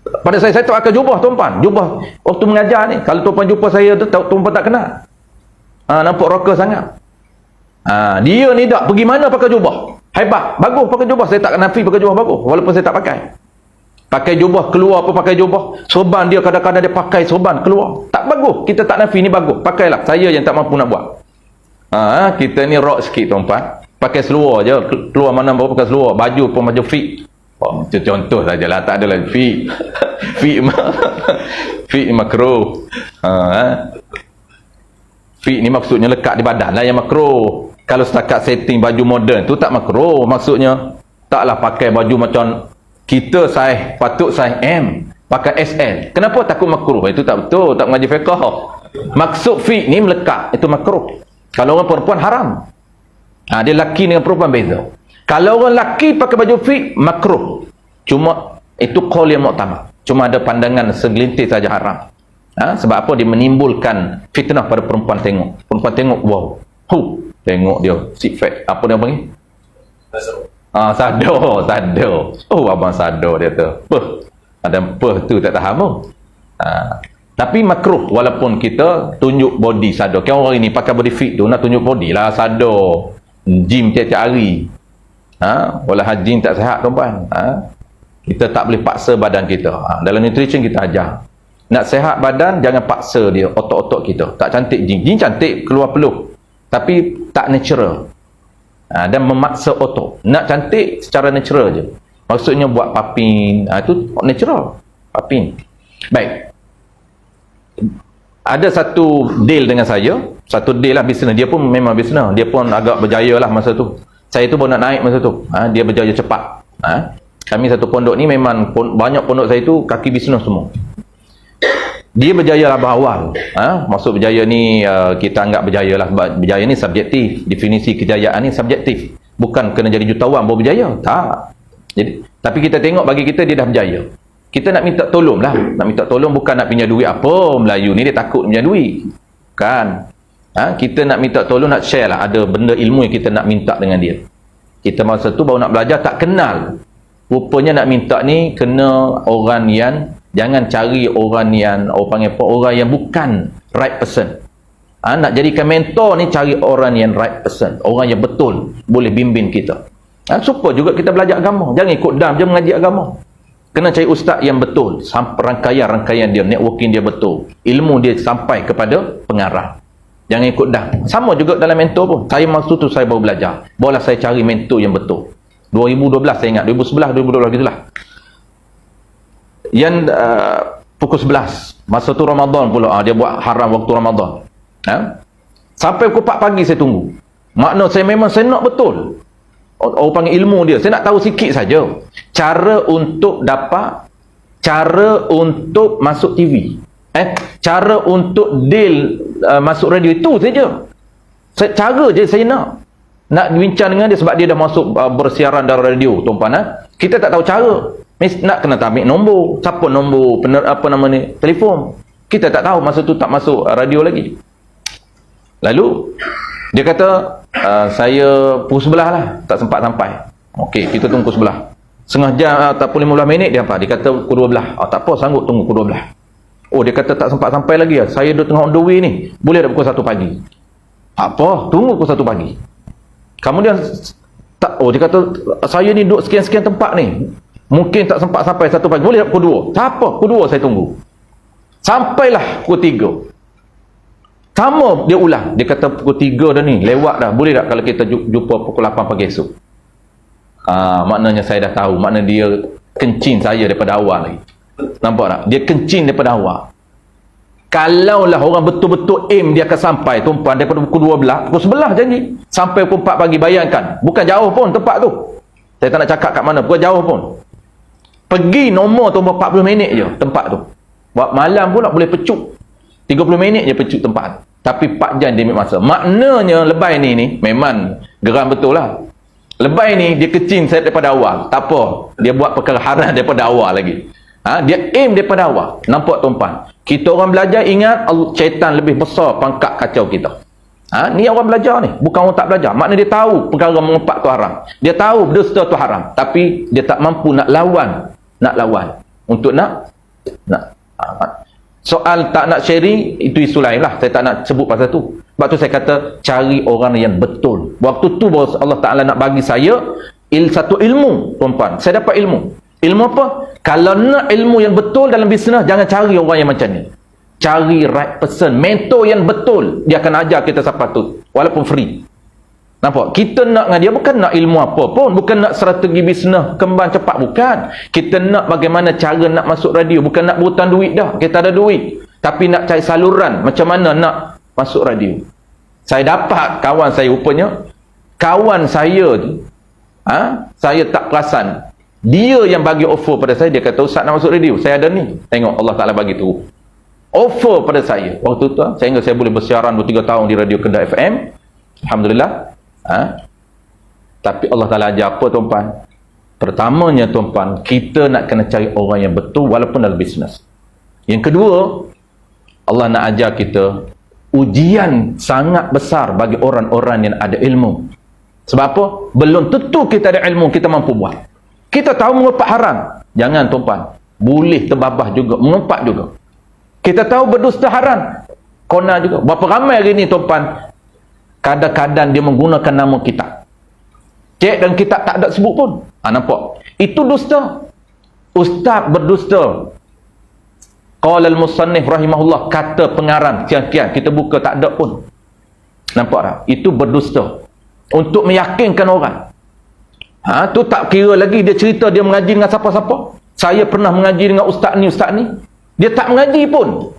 pada saya tak akan jubah tuan-puan. Jubah waktu mengajar ni, kalau tuan-puan jumpa saya tu, tuan-puan tak kenal. Nampak rocker sangat. Dia ni tak pergi mana pakai jubah. Hebat, bagus pakai jubah. Saya tak nafi pakai jubah bagus, walaupun saya tak pakai. Pakai jubah keluar apa pakai jubah. Sorban dia kadang-kadang dia pakai sorban keluar. Tak bagus. Kita tak nafi ni bagus. Pakailah. Saya yang tak mampu nak buat. Kita ni rock sikit tuan-puan. Pakai seluar je. Keluar mana baru pakai seluar. Baju pun baju fit. Itu contoh sajalah. Tak adalah fit. Fit makro. Fit ni maksudnya lekat di badan lah yang makro. Kalau setakat setting baju moden tu tak makro. Maksudnya taklah pakai baju macam kita saiz, patut saiz M, pakai SL. Kenapa takut makruh? Itu tak betul, tak mengaji fiqh. Maksud fit ni melekat, itu makruh. Kalau orang perempuan haram. Dia lelaki dengan perempuan beza. Kalau orang lelaki pakai baju fit, makruh. Cuma itu qaul yang mu'tamad. Cuma ada pandangan segelintir saja haram. Sebab apa? Dia menimbulkan fitnah pada perempuan tengok. Perempuan tengok, wow. Tengok dia, six pack. Apa dia panggil? Sado. Oh, abang sado dia tu. Ada tu tak tahu pun. Tapi makruh walaupun kita tunjuk body sado. Kan orang ini pakai body fit tu nak tunjuk body lah sado. Gym tiap-tiap hari. Walau gym tak sihat tuan-puan. Kita tak boleh paksa badan kita. Dalam nutrition kita ajar. Nak sihat badan jangan paksa dia otot-otot kita. Tak cantik gym. Gym cantik keluar peluh. Tapi tak natural. Dan memaksa otot. Nak cantik secara natural je. Maksudnya buat pumping. Itu natural. Pumping. Baik. Ada satu deal dengan saya. Satu deal lah bisnes. Dia pun memang bisnes. Dia pun agak berjaya lah masa tu. Saya tu baru nak naik masa tu. Dia berjaya cepat. Kami satu pondok ni memang banyak pondok saya tu kaki bisnes semua. Dia berjaya lah awal. Maksud berjaya ni kita anggap berjaya lah. Berjaya ni subjektif. Definisi kejayaan ni subjektif. Bukan kena jadi jutawan baru berjaya. Tak. Jadi, tapi kita tengok bagi kita dia dah berjaya. Kita nak minta tolong lah. Nak minta tolong bukan nak pinjam duit apa. Melayu ni dia takut pinjam duit. Kan? Kita nak minta tolong, nak share lah. Ada benda ilmu yang kita nak minta dengan dia. Kita masa tu baru nak belajar tak kenal. Rupanya nak minta ni kena orang yang jangan cari orang yang orang panggil apa, orang yang bukan right person. Nak jadikan mentor ni cari orang yang right person, orang yang betul boleh bimbing kita. Supaya juga kita belajar agama. Jangan ikut dam je mengaji agama. Kena cari ustaz yang betul, rangkaian-rangkaian dia, networking dia betul, ilmu dia sampai kepada pengarah. Jangan ikut dam. Sama juga dalam mentor pun. Saya maksud tu saya baru belajar. Barulah saya cari mentor yang betul. 2012 saya ingat, 2011 2012 gitulah. Yang pukul 11 masa tu Ramadan pula, dia buat haram waktu Ramadan. Sampai pukul 4 pagi saya tunggu. Makna saya memang saya nak betul. Orang panggil ilmu dia, saya nak tahu sikit saja cara untuk masuk TV, cara untuk deal masuk radio, itu saja. Cara je saya nak bincang dengan dia sebab dia dah masuk bersiaran dari radio tuan-puan. Kita tak tahu cara. Nak kena ambil nombor, siapa nombor telefon. Kita tak tahu, masa tu tak masuk radio lagi. Lalu dia kata saya pukul 11 lah, tak sempat sampai. Okey, kita tunggu pukul 11. Setengah jam ataupun 15 minit dia apa? Dia kata pukul 12. Tak apa, sanggup tunggu pukul 12. Dia kata tak sempat sampai lagi lah. Saya dah tengah on the way ni. Boleh dah pukul 1 pagi. Apa? Tunggu pukul 1 pagi. Kemudian dia kata saya ni duduk sekian-sekian tempat ni. Mungkin tak sempat sampai 1 pagi. Boleh tak pukul 2? Tak apa, pukul 2 saya tunggu. Sampailah pukul 3. Sama dia ulang. Dia kata pukul 3 dah ni, lewat dah. Boleh tak kalau kita jumpa pukul 8 pagi esok? Maknanya saya dah tahu. Maknanya dia kencing saya daripada awal lagi. Nampak tak? Dia kencing daripada awal. Kalaulah orang betul-betul aim dia akan sampai tuan-puan daripada pukul 12, pukul 11 janji. Sampai pukul 4 pagi, bayangkan. Bukan jauh pun tempat tu. Saya tak nak cakap kat mana, bukan jauh pun. Pergi nombor tu 40 minit je tempat tu. Buat malam pula boleh pecuk. 30 minit je pecuk tempat. Tapi 4 jam dia ambil masa. Maknanya lebay ni memang geram betul lah. Lebay ni dia kecing saya daripada awal. Tak apa. Dia buat perkara haram daripada awal lagi. Dia aim daripada awal. Nampak tuan-puan? Kita orang belajar ingat syaitan lebih besar pangkat kacau kita. Ni orang belajar ni. Bukan orang tak belajar. Maknanya dia tahu perkara mengumpat tu haram. Dia tahu berdusta tu haram. Tapi dia tak mampu nak lawan. Untuk nak Nah, soal tak nak sharing, itu isu lain lah. Saya tak nak sebut pasal tu. Sebab tu saya kata, cari orang yang betul. Waktu tu baru Allah Ta'ala nak bagi saya satu ilmu, tuan-tuan. Saya dapat ilmu. Ilmu apa? Kalau nak ilmu yang betul dalam bisnes, jangan cari orang yang macam ni. Cari right person, mentor yang betul. Dia akan ajar kita siapa tu, walaupun free. Nampak? Kita nak dengan dia bukan nak ilmu apa pun, bukan nak strategi bisnes kembang cepat, bukan. Kita nak bagaimana cara nak masuk radio, bukan nak berhutang duit dah. Kita ada duit, tapi nak cari saluran macam mana nak masuk radio. Saya dapat kawan saya, rupanya kawan saya tu, saya tak perasan, dia yang bagi offer pada saya. Dia kata, Ustaz nak masuk radio, saya ada ni. Tengok Allah Ta'ala bagi tu offer pada saya waktu tu, sehingga saya boleh bersiaran 2-3 tahun di radio Kedah FM. Alhamdulillah. Tapi Allah Ta'ala ajar apa, tuan-tuan? Pertamanya, tuan-tuan, kita nak kena cari orang yang betul walaupun dalam bisnes. Yang kedua, Allah nak ajar kita ujian sangat besar bagi orang-orang yang ada ilmu. Sebab apa? Belum tentu kita ada ilmu kita mampu buat. Kita tahu mengumpat haram, jangan, tuan-tuan. Boleh terbabah juga, mengumpat juga. Kita tahu berdusta haram, kona juga. Berapa ramai hari ni, tuan-tuan, kadang-kadang dia menggunakan nama kitab. Cek dan kitab tak ada sebut pun. Nampak? Itu dusta. Ustaz berdusta. Qala al-musannif rahimahullah, kata pengarang sekian-sekian, kita buka tak ada pun. Nampak tak? Itu berdusta. Untuk meyakinkan orang. Tu tak kira lagi dia cerita dia mengaji dengan siapa-siapa. Saya pernah mengaji dengan ustaz ni, ustaz ni. Dia tak mengaji pun.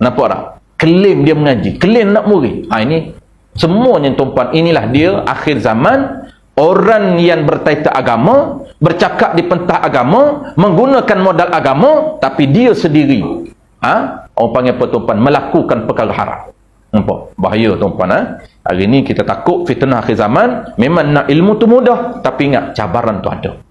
Nampak tak? Klaim dia mengaji, klaim nak murid. Ini semuanya, tuan-tuan, inilah dia akhir zaman. Orang yang bertaitan agama, bercakap di pentas agama, menggunakan modal agama, tapi dia sendiri orang panggil apa, tuan-tuan, melakukan perkara haram. Nampak? Bahaya, tuan-tuan. Hari ni kita takut fitnah akhir zaman. Memang nak ilmu tu mudah, tapi ingat cabaran tu ada.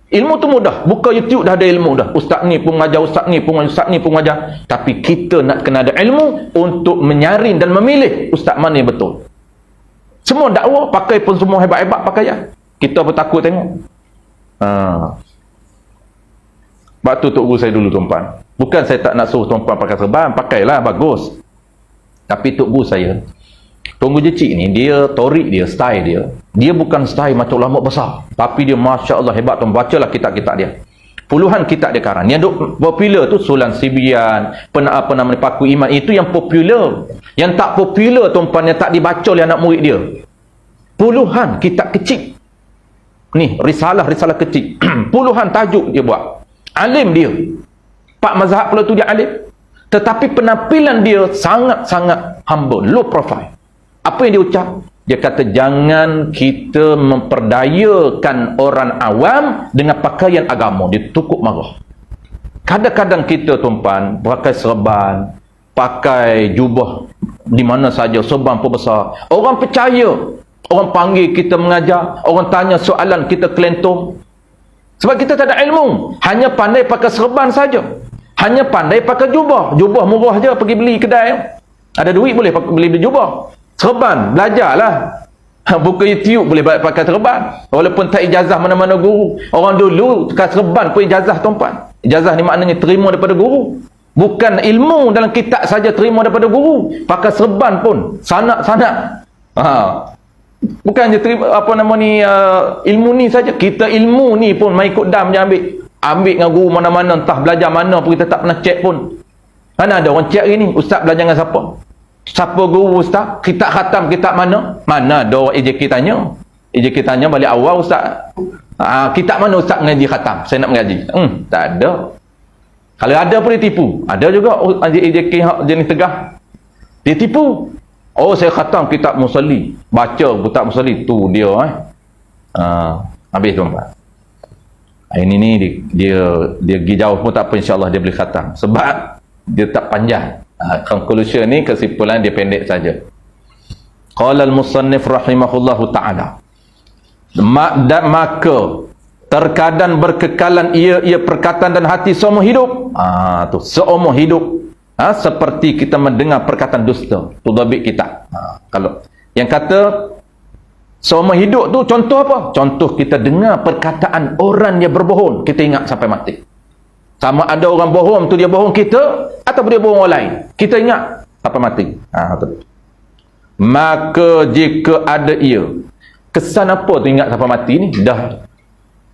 Ilmu tu mudah, buka YouTube dah ada ilmu dah. Ustaz ni pun mengajar, ustaz ni pun mengajar, ustaz ni pun mengajar. Tapi kita nak kena ada ilmu untuk menyaring dan memilih ustaz mana yang betul. Semua dakwah pakai pun semua hebat-hebat pakaian. Kita pun takut tengok. Sebab tu tok guru saya dulu, tuan-tuan. Bukan saya tak nak suruh tuan-tuan pakai serban, pakailah, bagus. Tapi tok guru saya, Tuan Guru Jecik ni, dia torik dia, style dia. Dia bukan style macam ulama besar. Tapi dia Masya Allah hebat, tuan. Bacalah kitab-kitab dia. Puluhan kitab dia karang. Yang popular tu Sulan Sibian, apa nama Paku Iman. Itu yang popular. Yang tak popular, tuan-tuan, yang tak dibaca oleh anak murid dia. Puluhan kitab kecil. Ni, risalah-risalah kecil. Puluhan tajuk dia buat. Alim dia. Pak mazhab pula tu dia alim. Tetapi penampilan dia sangat-sangat humble, low profile. Apa yang dia ucap? Dia kata, jangan kita memperdayakan orang awam dengan pakaian agama. Dia tukuk marah. Kadang-kadang kita, tuan-tuan, pakai serban, pakai jubah di mana saja, serban pun besar. Orang percaya. Orang panggil kita mengajar. Orang tanya soalan, kita kelentung. Sebab kita tak ada ilmu. Hanya pandai pakai serban saja. Hanya pandai pakai jubah. Jubah murah je, pergi beli kedai. Ada duit boleh beli jubah. Serban, belajarlah. Buka YouTube boleh pakai serban. Walaupun tak ijazah mana-mana guru. Orang dulu pakai serban pun ijazah, tuan-tuan. Ijazah ni maknanya terima daripada guru. Bukan ilmu dalam kitab saja terima daripada guru. Pakai serban pun sanak-sanak. Bukan je terima apa nama ni ilmu ni saja. Kita ilmu ni pun mai ikut dam je ambil. Ambil dengan guru mana-mana, entah belajar mana pun kita tak pernah cek pun. Mana ada orang cek hari ni, ustaz belajar dengan siapa? Siapa guru ustaz? Kitab khatam, kitab mana? Mana ada orang AJK tanya? AJK tanya balik awal, ustaz. Kitab mana ustaz mengaji khatam? Saya nak mengaji. Tak ada. Kalau ada pun dia tipu. Ada juga AJK jenis tegah. Dia tipu. Oh, saya khatam kitab Musalli. Baca kitab Musalli. Tu dia. Habis, tuan-tuan. Ini ni dia pergi jauh pun tak apa, insya-Allah dia boleh khatam. Sebab dia tak panjang. Conclusion ni, kesimpulan dia pendek saja. Qala al-musannif rahimahullahu ta'ala. Maka terkadang berkekalan ia perkataan dan hati seumur hidup. Tu seumur hidup. Seperti kita mendengar perkataan dusta. Tu dhabit kita. Kalau yang kata seumur hidup tu contoh apa? Contoh kita dengar perkataan orang yang berbohong, kita ingat sampai mati. Sama ada orang bohong tu dia bohong kita ataupun dia bohong orang lain. Kita ingat sampai mati. Maka jika ada ia, kesan apa tu ingat sampai mati ni? Dah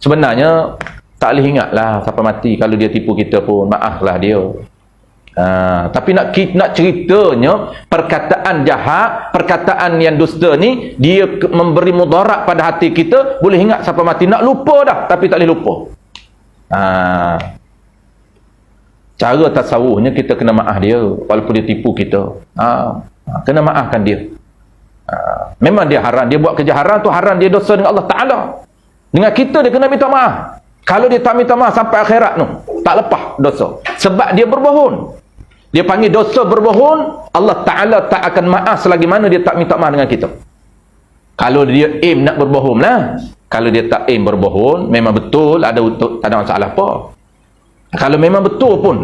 sebenarnya tak boleh ingatlah sampai mati. Kalau dia tipu kita pun maaflah dia. Tapi nak ceritanya perkataan jahat, perkataan yang dusta ni dia memberi mudarat pada hati kita, boleh ingat sampai mati. Nak lupa dah tapi tak boleh lupa. Cara tasawufnya kita kena maaf dia walaupun dia tipu kita. Kena maafkan dia. Memang dia haram, dia buat kerja haram tu, haram, dia dosa dengan Allah Ta'ala. Dengan kita dia kena minta maaf. Kalau dia tak minta maaf sampai akhirat tu tak lepas dosa, sebab dia berbohong. Dia panggil dosa berbohong. Allah Ta'ala tak akan maaf selagi mana dia tak minta maaf dengan kita. Kalau dia aim nak berbohong lah. Kalau dia tak aim berbohong, memang betul ada tak ada masalah apa. Kalau memang betul pun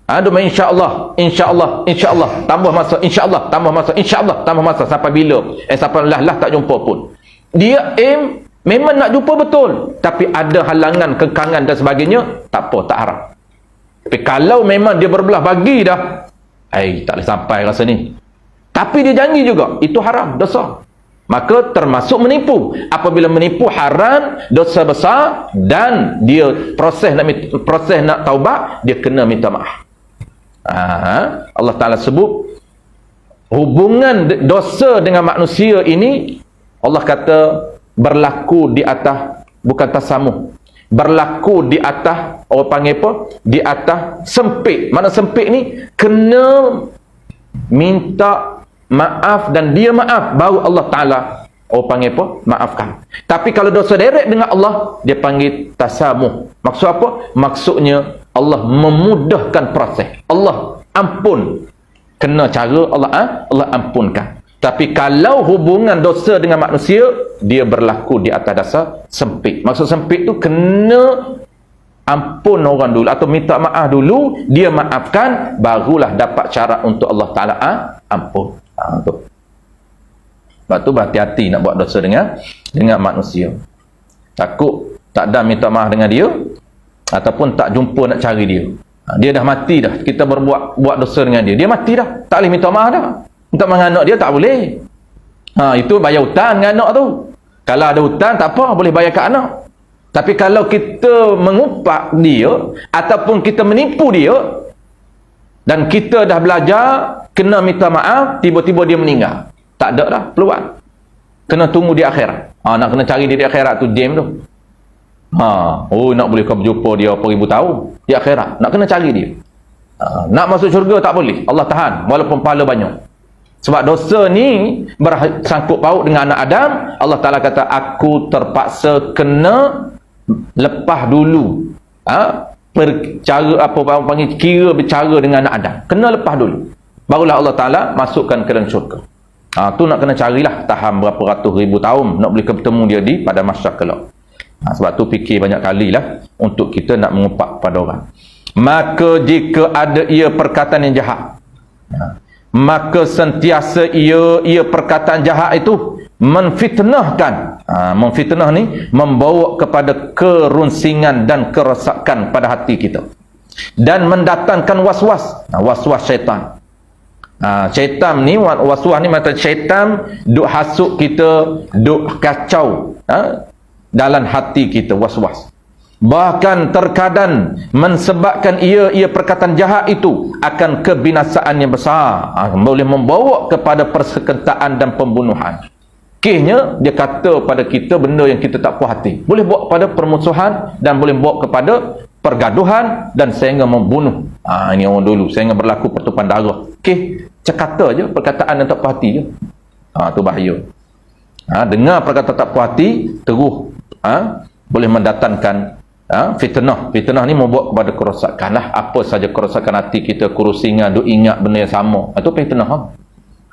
main insya-Allah, insya-Allah, insya-Allah, tambah masa, insya-Allah, tambah masa, insya-Allah, tambah masa, sampai bila? Sampai lah tak jumpa pun. Dia aim memang nak jumpa betul, tapi ada halangan, kekangan dan sebagainya, tak apa, tak harap. Tapi kalau memang dia berbelah bagi dah, tak boleh sampai rasa ni. Tapi dia janji juga, itu haram, dosa. Maka termasuk menipu. Apabila menipu haram, dosa besar, dan dia proses nak taubat, dia kena minta maaf. Allah Ta'ala sebut hubungan dosa dengan manusia ini, Allah kata berlaku di atas, bukan tasamuh, berlaku di atas, orang panggil apa? Di atas sempit. Mana sempit ni? Kena minta maaf dan dia maaf, baru Allah Ta'ala orang panggil apa? Maafkan. Tapi kalau dosa direct dengan Allah, dia panggil tasamuh. Maksud apa? Maksudnya Allah memudahkan proses. Allah ampun. Kena cara Allah ampunkan. Tapi kalau hubungan dosa dengan manusia, dia berlaku di atas dasar sempit. Maksud sempit tu kena ampun orang dulu atau minta maaf dulu, dia maafkan, barulah dapat cara untuk Allah Ta'ala ampun. Sebab tu berhati-hati nak buat dosa dengan manusia. Takut tak ada minta maaf dengan dia, ataupun tak jumpa nak cari dia. Dia dah mati dah, kita buat dosa dengan dia, dia mati dah, tak boleh minta maaf dah. Minta maaf dengan anak dia tak boleh. Itu bayar hutang dengan anak tu. Kalau ada hutang tak apa, boleh bayar ke anak. Tapi kalau kita mengupak dia ataupun kita menipu dia dan kita dah belajar kena minta maaf, tiba-tiba dia meninggal, tak ada dah peluang. Kena tunggu di akhirat. Nak kena cari dia di akhirat tu, jam tu. Nak boleh kau berjumpa dia apa ribu tahun di akhirat, nak kena cari dia. Nak masuk syurga tak boleh, Allah tahan walaupun pahala banyak. Sebab dosa ni bersangkut paut dengan anak Adam. Allah Ta'ala kata aku terpaksa kena lepas dulu cara apa orang panggil, kira bercara dengan anak Adam, kena lepas dulu, barulah Allah Ta'ala masukkan ke dalam syurga. Tu nak kena carilah, tahan berapa ratus ribu tahun nak boleh bertemu dia di pada masyarakat kelak. Sebab tu fikir banyak kali lah untuk kita nak mengupak pada orang. Maka jika ada ia perkataan yang jahat, maka sentiasa ia perkataan jahat itu memfitnahkan. Memfitnah ni membawa kepada kerunsingan dan kerosakan pada hati kita, dan mendatangkan was-was. Was-was syaitan. Syaitan ni, was-was ni macam syaitan duk hasut kita, duk kacau dalam hati kita, was-was. Bahkan terkadang mensebabkan ia perkataan jahat itu akan kebinasaan yang besar, boleh membawa kepada persekongkolan dan pembunuhan. Kisahnya dia kata pada kita benda yang kita tak puas hati, boleh bawa kepada permusuhan dan boleh bawa kepada pergaduhan dan sehingga membunuh. Ini orang dulu sehingga berlaku pertumpahan darah. Cakata je perkataan yang tak puas hati je. Tu bahaya. Dengar perkataan tak puas hati terus boleh mendatangkan fitnah. Fitnah ni membuat kepada kerosakan lah. Apa saja kerosakan hati kita, kerusingan, duk ingat benda yang sama, itu fitnah.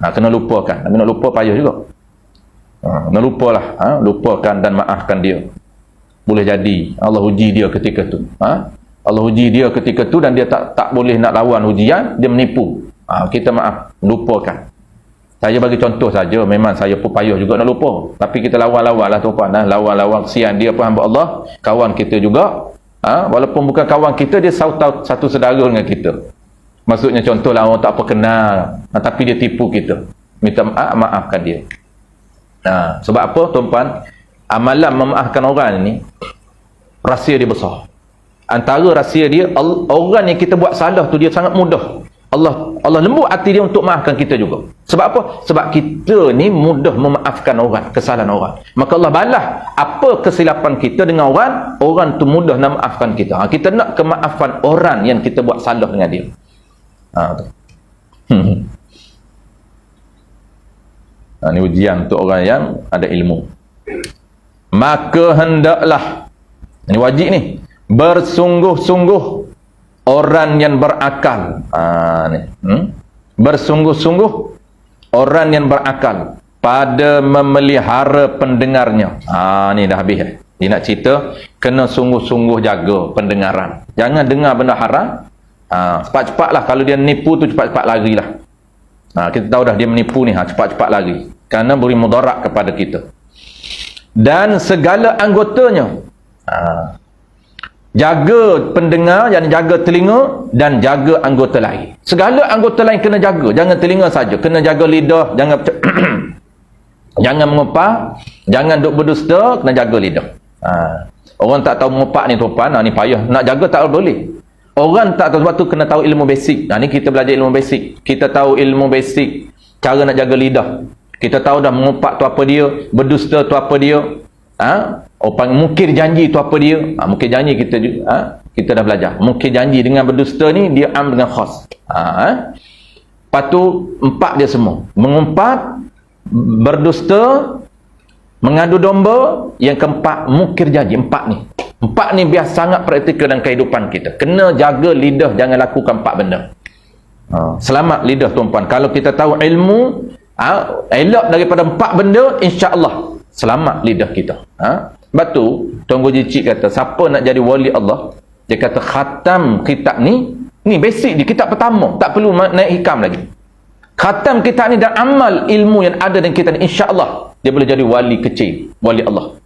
Kena lupakan. Tapi nak lupa payah juga. Kena lupalah. Lupakan dan maafkan dia. Boleh jadi Allah uji dia ketika tu. Allah uji dia ketika tu dan dia tak boleh nak lawan ujian, dia menipu. Kita maaf, lupakan. Saya bagi contoh saja, memang saya pun payah juga nak lupa. Tapi kita lawan-lawan lah tuan-tuan. Lawan-lawan, kesian dia pun hamba Allah, kawan kita juga. Walaupun bukan kawan kita, dia satu saudara dengan kita. Maksudnya contohlah orang tak apa kenal, tapi dia tipu kita. Minta maafkan dia. Sebab apa tuan-tuan? Amalan memaafkan orang ni, rahsia dia besar. Antara rahsia dia, orang yang kita buat salah tu dia sangat mudah. Allah lembut hati dia untuk maafkan kita juga. Sebab apa? Sebab kita ni mudah memaafkan orang, kesalahan orang. Maka Allah balas apa kesilapan kita dengan orang tu mudah nak maafkan kita. Kita nak kemaafan orang yang kita buat salah dengan dia. Ini ujian untuk orang yang ada ilmu. Maka hendaklah, ini wajib ni, bersungguh-sungguh orang yang berakal. Bersungguh-sungguh orang yang berakal pada memelihara pendengarnya. Ni dah habis. Dia nak cerita, kena sungguh-sungguh jaga pendengaran. Jangan dengar benda haram. Cepat-cepatlah. Kalau dia nipu tu, cepat-cepat larilah. Kita tahu dah dia menipu ni, cepat-cepat lari. Kerana beri mudarat kepada kita. Dan segala anggotanya. Jaga pendengar, yang jaga telinga dan jaga anggota lain. Segala anggota lain kena jaga, jangan telinga saja, kena jaga lidah, jangan jangan mengupah, jangan duk berdusta, kena jaga lidah. Orang tak tahu mengupah ni tuan, ni payah, nak jaga tak boleh. Orang tak tahu, sebab tu kena tahu ilmu basic. Ni kita belajar ilmu basic, kita tahu ilmu basic cara nak jaga lidah. Kita tahu dah mengupah tu apa dia, berdusta tu apa dia, orang mungkir janji tu apa dia. Mungkir janji kita kita dah belajar. Mungkir janji dengan berdusta ni dia am dengan khas. Lepas tu 4 dia semua. Mengumpat, berdusta, mengadu domba, yang keempat mungkir janji. 4 ni. 4 ni biar sangat praktikal dalam kehidupan kita. Kena jaga lidah, jangan lakukan 4 benda. Selamat lidah tuan-tuan. Kalau kita tahu ilmu, elak daripada 4 benda, insya-Allah selamat lidah kita. Sebab tu Tuan Guru Cik kata, siapa nak jadi wali Allah, dia kata khatam kitab ni basic di kitab pertama, tak perlu naik hikam lagi. Khatam kitab ni dan amal ilmu yang ada dalam kitab ni, insya-Allah dia boleh jadi wali kecil, wali Allah.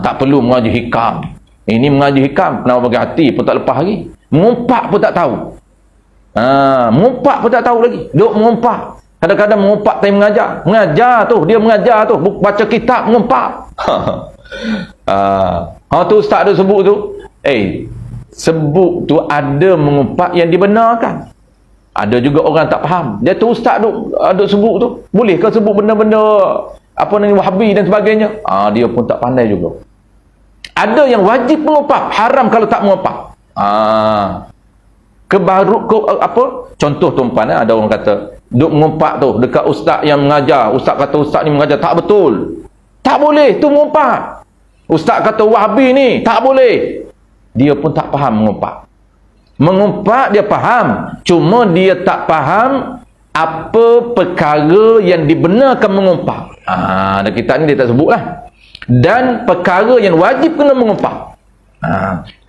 Tak perlu mengaji hikam. Ini mengaji hikam, kenapa bagi hati pun tak lepas lagi. Mengumpat pun tak tahu. Mengumpat pun tak tahu lagi. Duk mengumpat. Kadang-kadang mengumpat time mengajar tu, dia mengajar tu, baca kitab mengumpat. Tu ustaz tu sebut tu, sebut tu ada mengumpat yang dibenarkan. Ada juga orang tak faham. Dia tu ustaz tu ada sebut tu, boleh ke sebut benda-benda apa ni Wahabi dan sebagainya? Dia pun tak pandai juga. Ada yang wajib mengumpat, haram kalau tak mengumpat. Contoh tuan-tuan, ada orang kata duk mengumpat tu dekat ustaz yang mengajar, ustaz kata ustaz ni mengajar tak betul, tak boleh, tu mengumpat. Ustaz kata Wahabi ni tak boleh, dia pun tak faham mengumpat. Mengumpat dia faham, cuma dia tak faham apa perkara yang dibenarkan mengumpat. Dan kitab ni dia tak sebutlah. Dan perkara yang wajib kena mengumpat.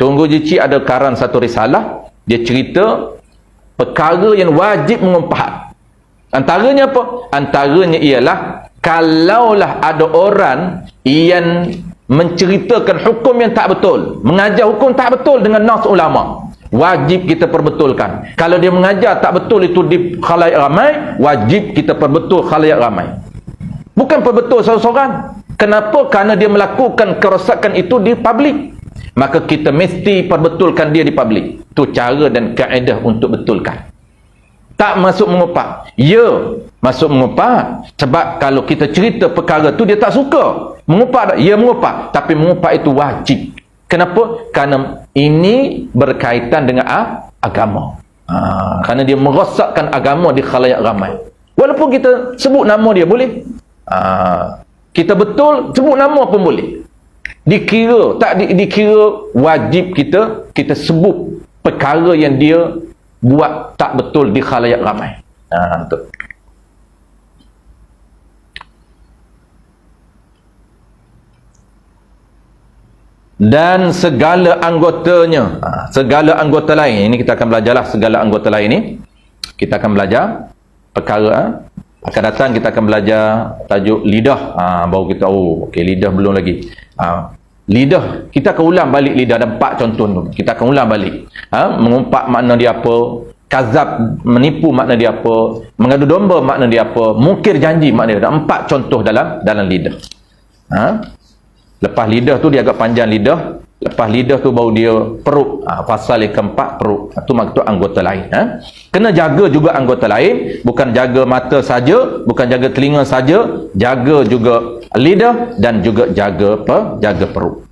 Tuan Guru Cik ada karang satu risalah, dia cerita perkara yang wajib mengumpat. Antaranya apa? Antaranya ialah kalaulah ada orang yang menceritakan hukum yang tak betul, mengajar hukum tak betul dengan nas ulama, wajib kita perbetulkan. Kalau dia mengajar tak betul itu di khalayak ramai, wajib kita perbetul khalayak ramai. Bukan perbetul seorang-seorang. Kenapa? Kerana dia melakukan kerosakan itu di publik. Maka kita mesti perbetulkan dia di publik. Itu cara dan kaedah untuk betulkan. Tak masuk mengumpat. Ya, masuk mengumpat. Sebab kalau kita cerita perkara tu dia tak suka. Mengumpat tak? Ya mengumpat. Tapi mengumpat itu wajib. Kenapa? Kerana ini berkaitan dengan agama. Kerana dia merosakkan agama di khalayak ramai. Walaupun kita sebut nama dia boleh. Kita betul sebut nama pun boleh. Dikira tak dikira wajib kita sebut perkara yang dia buat tak betul di khalayak ramai. Betul. Dan segala anggotanya, segala anggota lain, ini kita akan belajarlah segala anggota lain ni. Kita akan belajar perkara akan datang, kita akan belajar tajuk lidah. Baru kita okey, lidah belum lagi. Lidah, kita akan ulang balik lidah. Ada 4 contoh tu. Kita akan ulang balik. Mengumpat makna dia apa, kazab, menipu makna dia apa, mengadu domba makna dia apa, mungkir janji makna dia. Ada 4 contoh dalam lidah. Lepas lidah tu dia agak panjang lidah. Lepas lidah tu baru dia perut. Fasal yang keempat perut. Itu maksud anggota lain. Kena jaga juga anggota lain. Bukan jaga mata saja, bukan jaga telinga saja, jaga juga lidah dan juga jaga perut.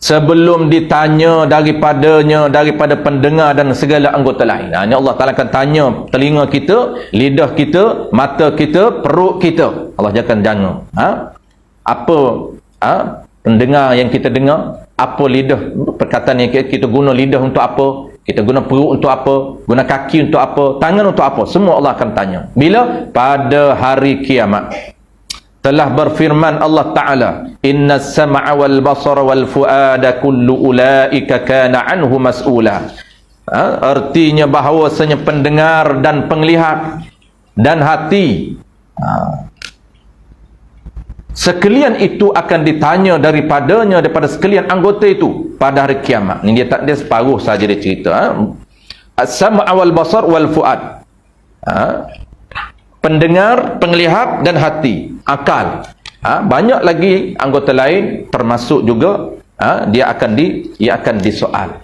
Sebelum ditanya daripada pendengar dan segala anggota lain. Ini Allah Ta'ala akan tanya telinga kita, lidah kita, mata kita, perut kita. Allah akan tanya. Apa pendengar yang kita dengar? Apa lidah? Perkataan yang kita guna lidah untuk apa? Kita guna perut untuk apa? Guna kaki untuk apa? Tangan untuk apa? Semua Allah akan tanya. Bila? Pada hari kiamat. Telah berfirman Allah Ta'ala, innas sam'a wal basara wal fu'ada kullu ulaika kana anhu mas'ula. Artinya bahawasanya pendengar dan penglihat dan hati, sekalian itu akan ditanya daripada sekalian anggota itu pada hari kiamat. Ini dia separuh saja dia cerita. As-sam'a wal basar wal fu'ad. Pendengar, penglihat dan hati, akal. Banyak lagi anggota lain termasuk juga dia akan disoal.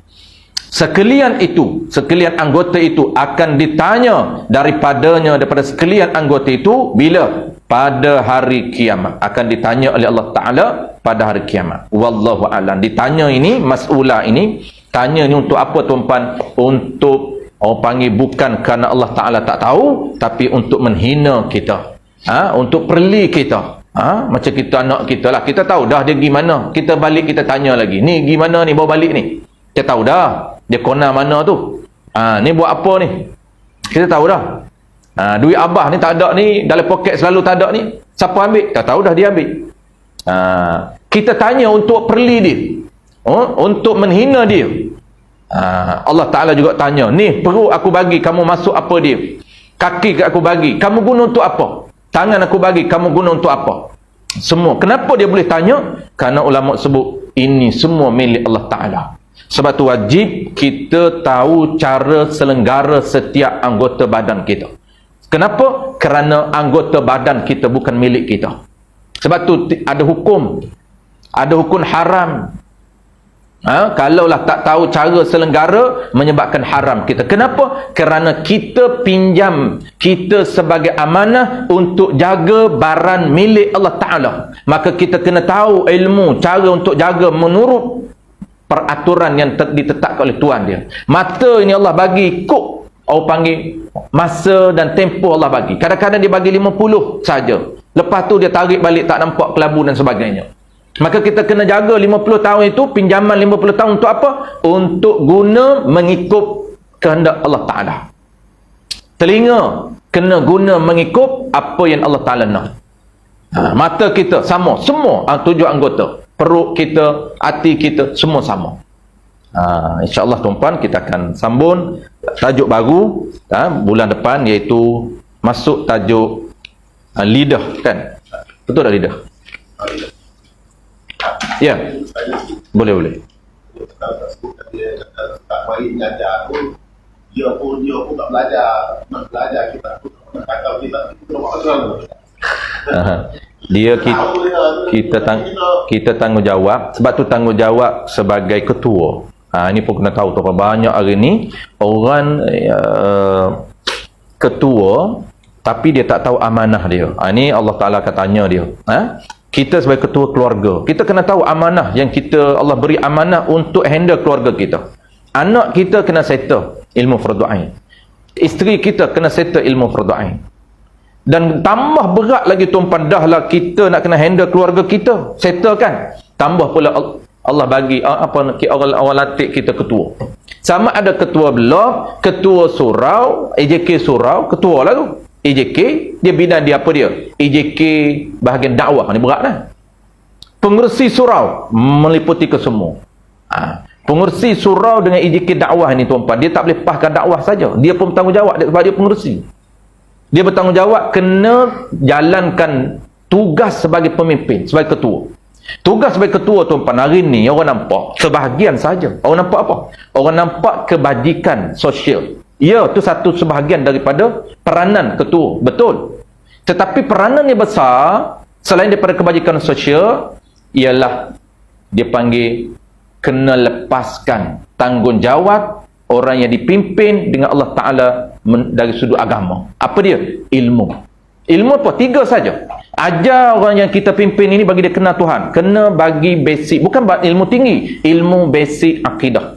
Sekalian anggota itu akan ditanya daripada sekalian anggota itu bila? Pada hari kiamat. Akan ditanya oleh Allah Ta'ala pada hari kiamat. Wallahu a'lam. Ditanya ini, mas'ulah ini, tanya ni untuk apa tuan-puan? Untuk orang panggil bukan kerana Allah Ta'ala tak tahu, tapi untuk menghina kita, untuk perli kita. Macam kita anak kita lah, kita tahu dah dia gimana, kita balik kita tanya lagi, ni gimana ni bawa balik ni, kita tahu dah dia kona mana tu, ni buat apa ni, kita tahu dah. Duit abah ni tak ada ni, dalam poket selalu tak ada ni, siapa ambil? Tak tahu dah dia ambil. Kita tanya untuk perli dia, untuk menghina dia. Allah Ta'ala juga tanya, ni perut aku bagi, kamu masuk apa dia? Kaki aku bagi, kamu guna untuk apa? Tangan aku bagi, kamu guna untuk apa? Semua. Kenapa dia boleh tanya? Kerana ulama sebut ini semua milik Allah Ta'ala. Sebab tu wajib kita tahu cara selenggara setiap anggota badan kita. Kenapa? Kerana anggota badan kita bukan milik kita. Sebab tu ada hukum haram. Kalaulah tak tahu cara selenggara, menyebabkan haram kita. Kenapa? Kerana kita pinjam, kita sebagai amanah untuk jaga barang milik Allah Ta'ala. Maka kita kena tahu ilmu, cara untuk jaga menurut peraturan yang ditetapkan oleh Tuhan dia. Mata ini Allah bagi ikut, orang panggil masa dan tempoh Allah bagi. Kadang-kadang dia bagi 50 saja. Lepas tu dia tarik balik, tak nampak kelabu dan sebagainya. Maka kita kena jaga 50 tahun itu, pinjaman 50 tahun untuk apa? Untuk guna mengikut kehendak Allah Ta'ala. Telinga kena guna mengikut apa yang Allah Ta'ala nak. Mata kita sama, semua 7 anggota. Perut kita, hati kita, semua sama. InsyaAllah tuan-puan, kita akan sambung tajuk baru bulan depan, iaitu masuk tajuk lidah, kan? Betul tak lidah? Ya, boleh. Dia kata tak mari mengajar pun, dia pun tak belajar, nak belajar kita pun nak kata kita buat asal. Dia kita tanggungjawab. Sebab tu tanggungjawab sebagai ketua. Ini pun kena tahu tu apa banyak hari ni orang ketua tapi dia tak tahu amanah dia. Ini Allah Ta'ala akan tanya dia. Kita sebagai ketua keluarga, kita kena tahu amanah yang Allah beri amanah untuk handle keluarga kita. Anak kita kena settle ilmu fardu ain. Isteri kita kena settle ilmu fardu ain. Dan tambah berat lagi tuan-puan, dahlah kita nak kena handle keluarga kita, settle kan. Tambah pula Allah bagi orang latih kita ketua. Sama ada ketua blok, ketua surau, AJK surau, ketua lah tu. AJK, dia bina dia apa dia? AJK bahagian dakwah, ni berat lah. Pengerusi surau meliputi ke semua. Pengerusi surau dengan AJK dakwah ni tuan-puan, dia tak boleh lepaskan dakwah saja. Dia pun bertanggungjawab sebab dia pengerusi. Dia bertanggungjawab kena jalankan tugas sebagai pemimpin, sebagai ketua. Tugas sebagai ketua, tuan-tuan, hari ni orang nampak sebahagian saja. Orang nampak apa? Orang nampak kebajikan sosial. Ya, itu satu sebahagian daripada peranan ketua. Betul. Tetapi peranan yang besar, selain daripada kebajikan sosial, ialah dia panggil kena lepaskan tanggungjawab orang yang dipimpin dengan Allah Ta'ala dari sudut agama. Apa dia? Ilmu. Ilmu apa? 3 saja. Ajar orang yang kita pimpin ini bagi dia kenal Tuhan. Kena bagi basic. Bukan ilmu tinggi. Ilmu basic akidah.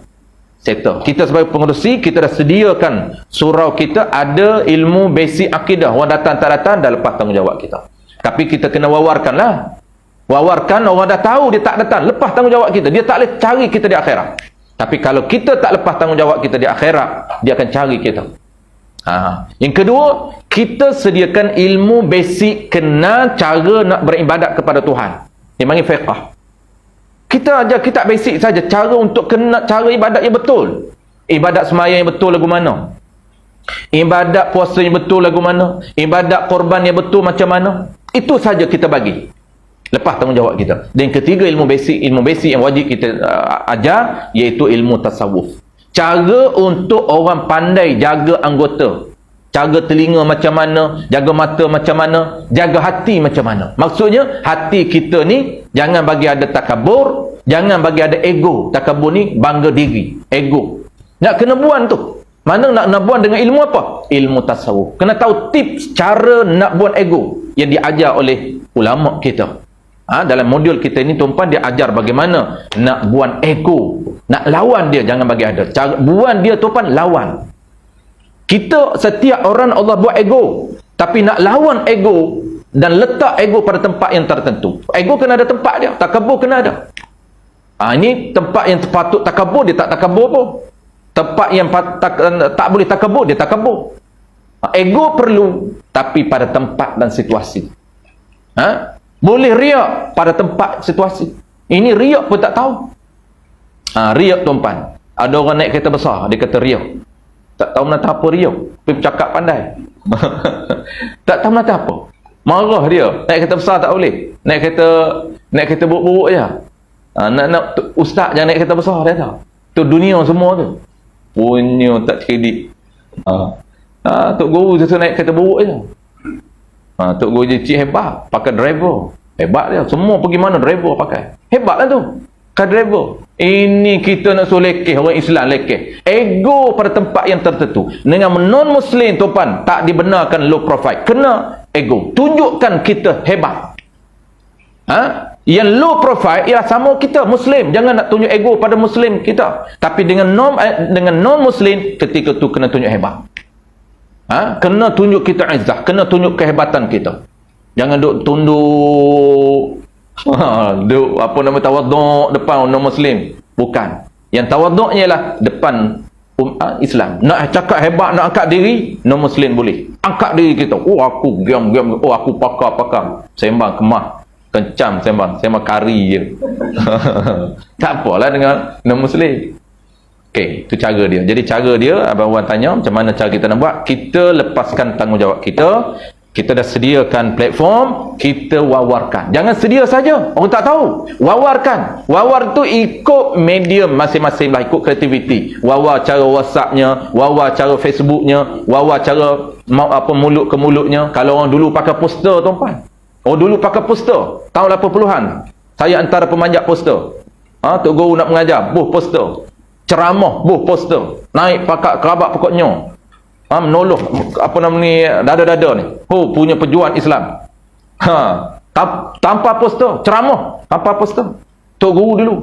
Settle. Kita sebagai pengerusi, kita dah sediakan surau kita ada ilmu basic akidah. Orang datang tak datang, dah lepas tanggungjawab kita. Tapi kita kena wawarkan lah. Wawarkan, orang dah tahu dia tak datang. Lepas tanggungjawab kita. Dia tak boleh cari kita di akhirat. Tapi kalau kita tak lepas tanggungjawab kita di akhirat, dia akan cari kita. Yang kedua, kita sediakan ilmu basic kenal cara nak beribadat kepada Tuhan. Dia panggil fiqh. Kita ajar kitab basic saja, cara untuk kenal cara ibadat yang betul. Ibadat sembahyang yang betul lagu mana? Ibadat puasa yang betul lagu mana? Ibadat korban yang betul macam mana? Itu saja kita bagi. Lepas tanggungjawab kita. Dan ketiga, ilmu basic yang wajib kita ajar, iaitu ilmu tasawuf. Cara untuk orang pandai jaga anggota. Jaga telinga macam mana, jaga mata macam mana, jaga hati macam mana. Maksudnya, hati kita ni jangan bagi ada takabur, jangan bagi ada ego. Takabur ni bangga diri, ego. Nak kena buan tu. Mana nak buan dengan ilmu apa? Ilmu tasawuf. Kena tahu tips cara nak buan ego yang diajar oleh ulama kita. Dalam modul kita ni, tuan-tuan, dia ajar bagaimana nak buan ego, nak lawan dia, jangan bagi ada. Cara buan dia, tuan-tuan, lawan. Kita, setiap orang Allah buat ego, tapi nak lawan ego dan letak ego pada tempat yang tertentu. Ego kena ada tempat dia, takabur kena ada. Ini tempat yang patut takabur, dia tak takabur pun. Tempat yang tak boleh takabur, dia takabur. Ego perlu, tapi pada tempat dan situasi. Boleh riak pada tempat situasi. Ini riak pun tak tahu. Riak, tuan-tuan. Ada orang naik kereta besar, dia kata riak. Tak tahu nak apa riak. Tapi bercakap pandai. Tak tahu nak apa. Marah dia. Naik kereta besar tak boleh. Naik kereta buruk-buruk je. Ustaz jangan naik kereta besar, dia tahu. Tu dunia semua tu. Punya tak kredit. Tok Guru tu naik kereta buruk je. Tok Guru je cik hebat. Pakai driver. Hebat dia. Semua pergi mana driver pakai. Hebat lah tu. Kan driver. Ini kita nak suruh lekeh. Orang Islam lekeh. Ego pada tempat yang tertentu. Dengan non-Muslim, tuan, tak dibenarkan low profile. Kena ego. Tunjukkan kita hebat. Yang low profile ialah sama kita Muslim. Jangan nak tunjuk ego pada Muslim kita. Tapi dengan non-Muslim, ketika tu kena tunjuk hebat. Kena tunjuk kita izzah. Kena tunjuk kehebatan kita. Jangan duk tunduk. Duk apa nama tawaduk depan non-Muslim. Bukan. Yang tawaduk ialah depan Islam. Nak cakap hebat, nak angkat diri, non-Muslim boleh. Angkat diri kita. Oh, aku giam-giam. Oh, aku pakar. Sembang kemah. Kencam sembang kari je. Tak apalah dengan non-Muslim. Okey, itu cara dia. Jadi cara dia, abang Wan tanya macam mana cara kita nak buat. Kita lepaskan tanggungjawab kita. Kita dah sediakan platform, kita wawarkan. Jangan sedia saja, orang tak tahu. Wawarkan. Wawar tu ikut medium masing-masing lah, ikut kreativiti. Wawar cara WhatsApp-nya, wawar cara Facebook-nya, wawar cara mulut ke mulutnya. Kalau orang dulu pakai poster, tuan-tuan. Orang dulu pakai poster tahun 80-an. Saya antara pemanjat poster. Tok Guru nak mengajar, buh poster. Ceramah, buh poster. Naik pakat kerabat pokoknya. Menoloh apa nama ni, dada-dada ni. Punya pejuang Islam. Tanpa poster, ceramah tanpa poster. Tok Guru dulu.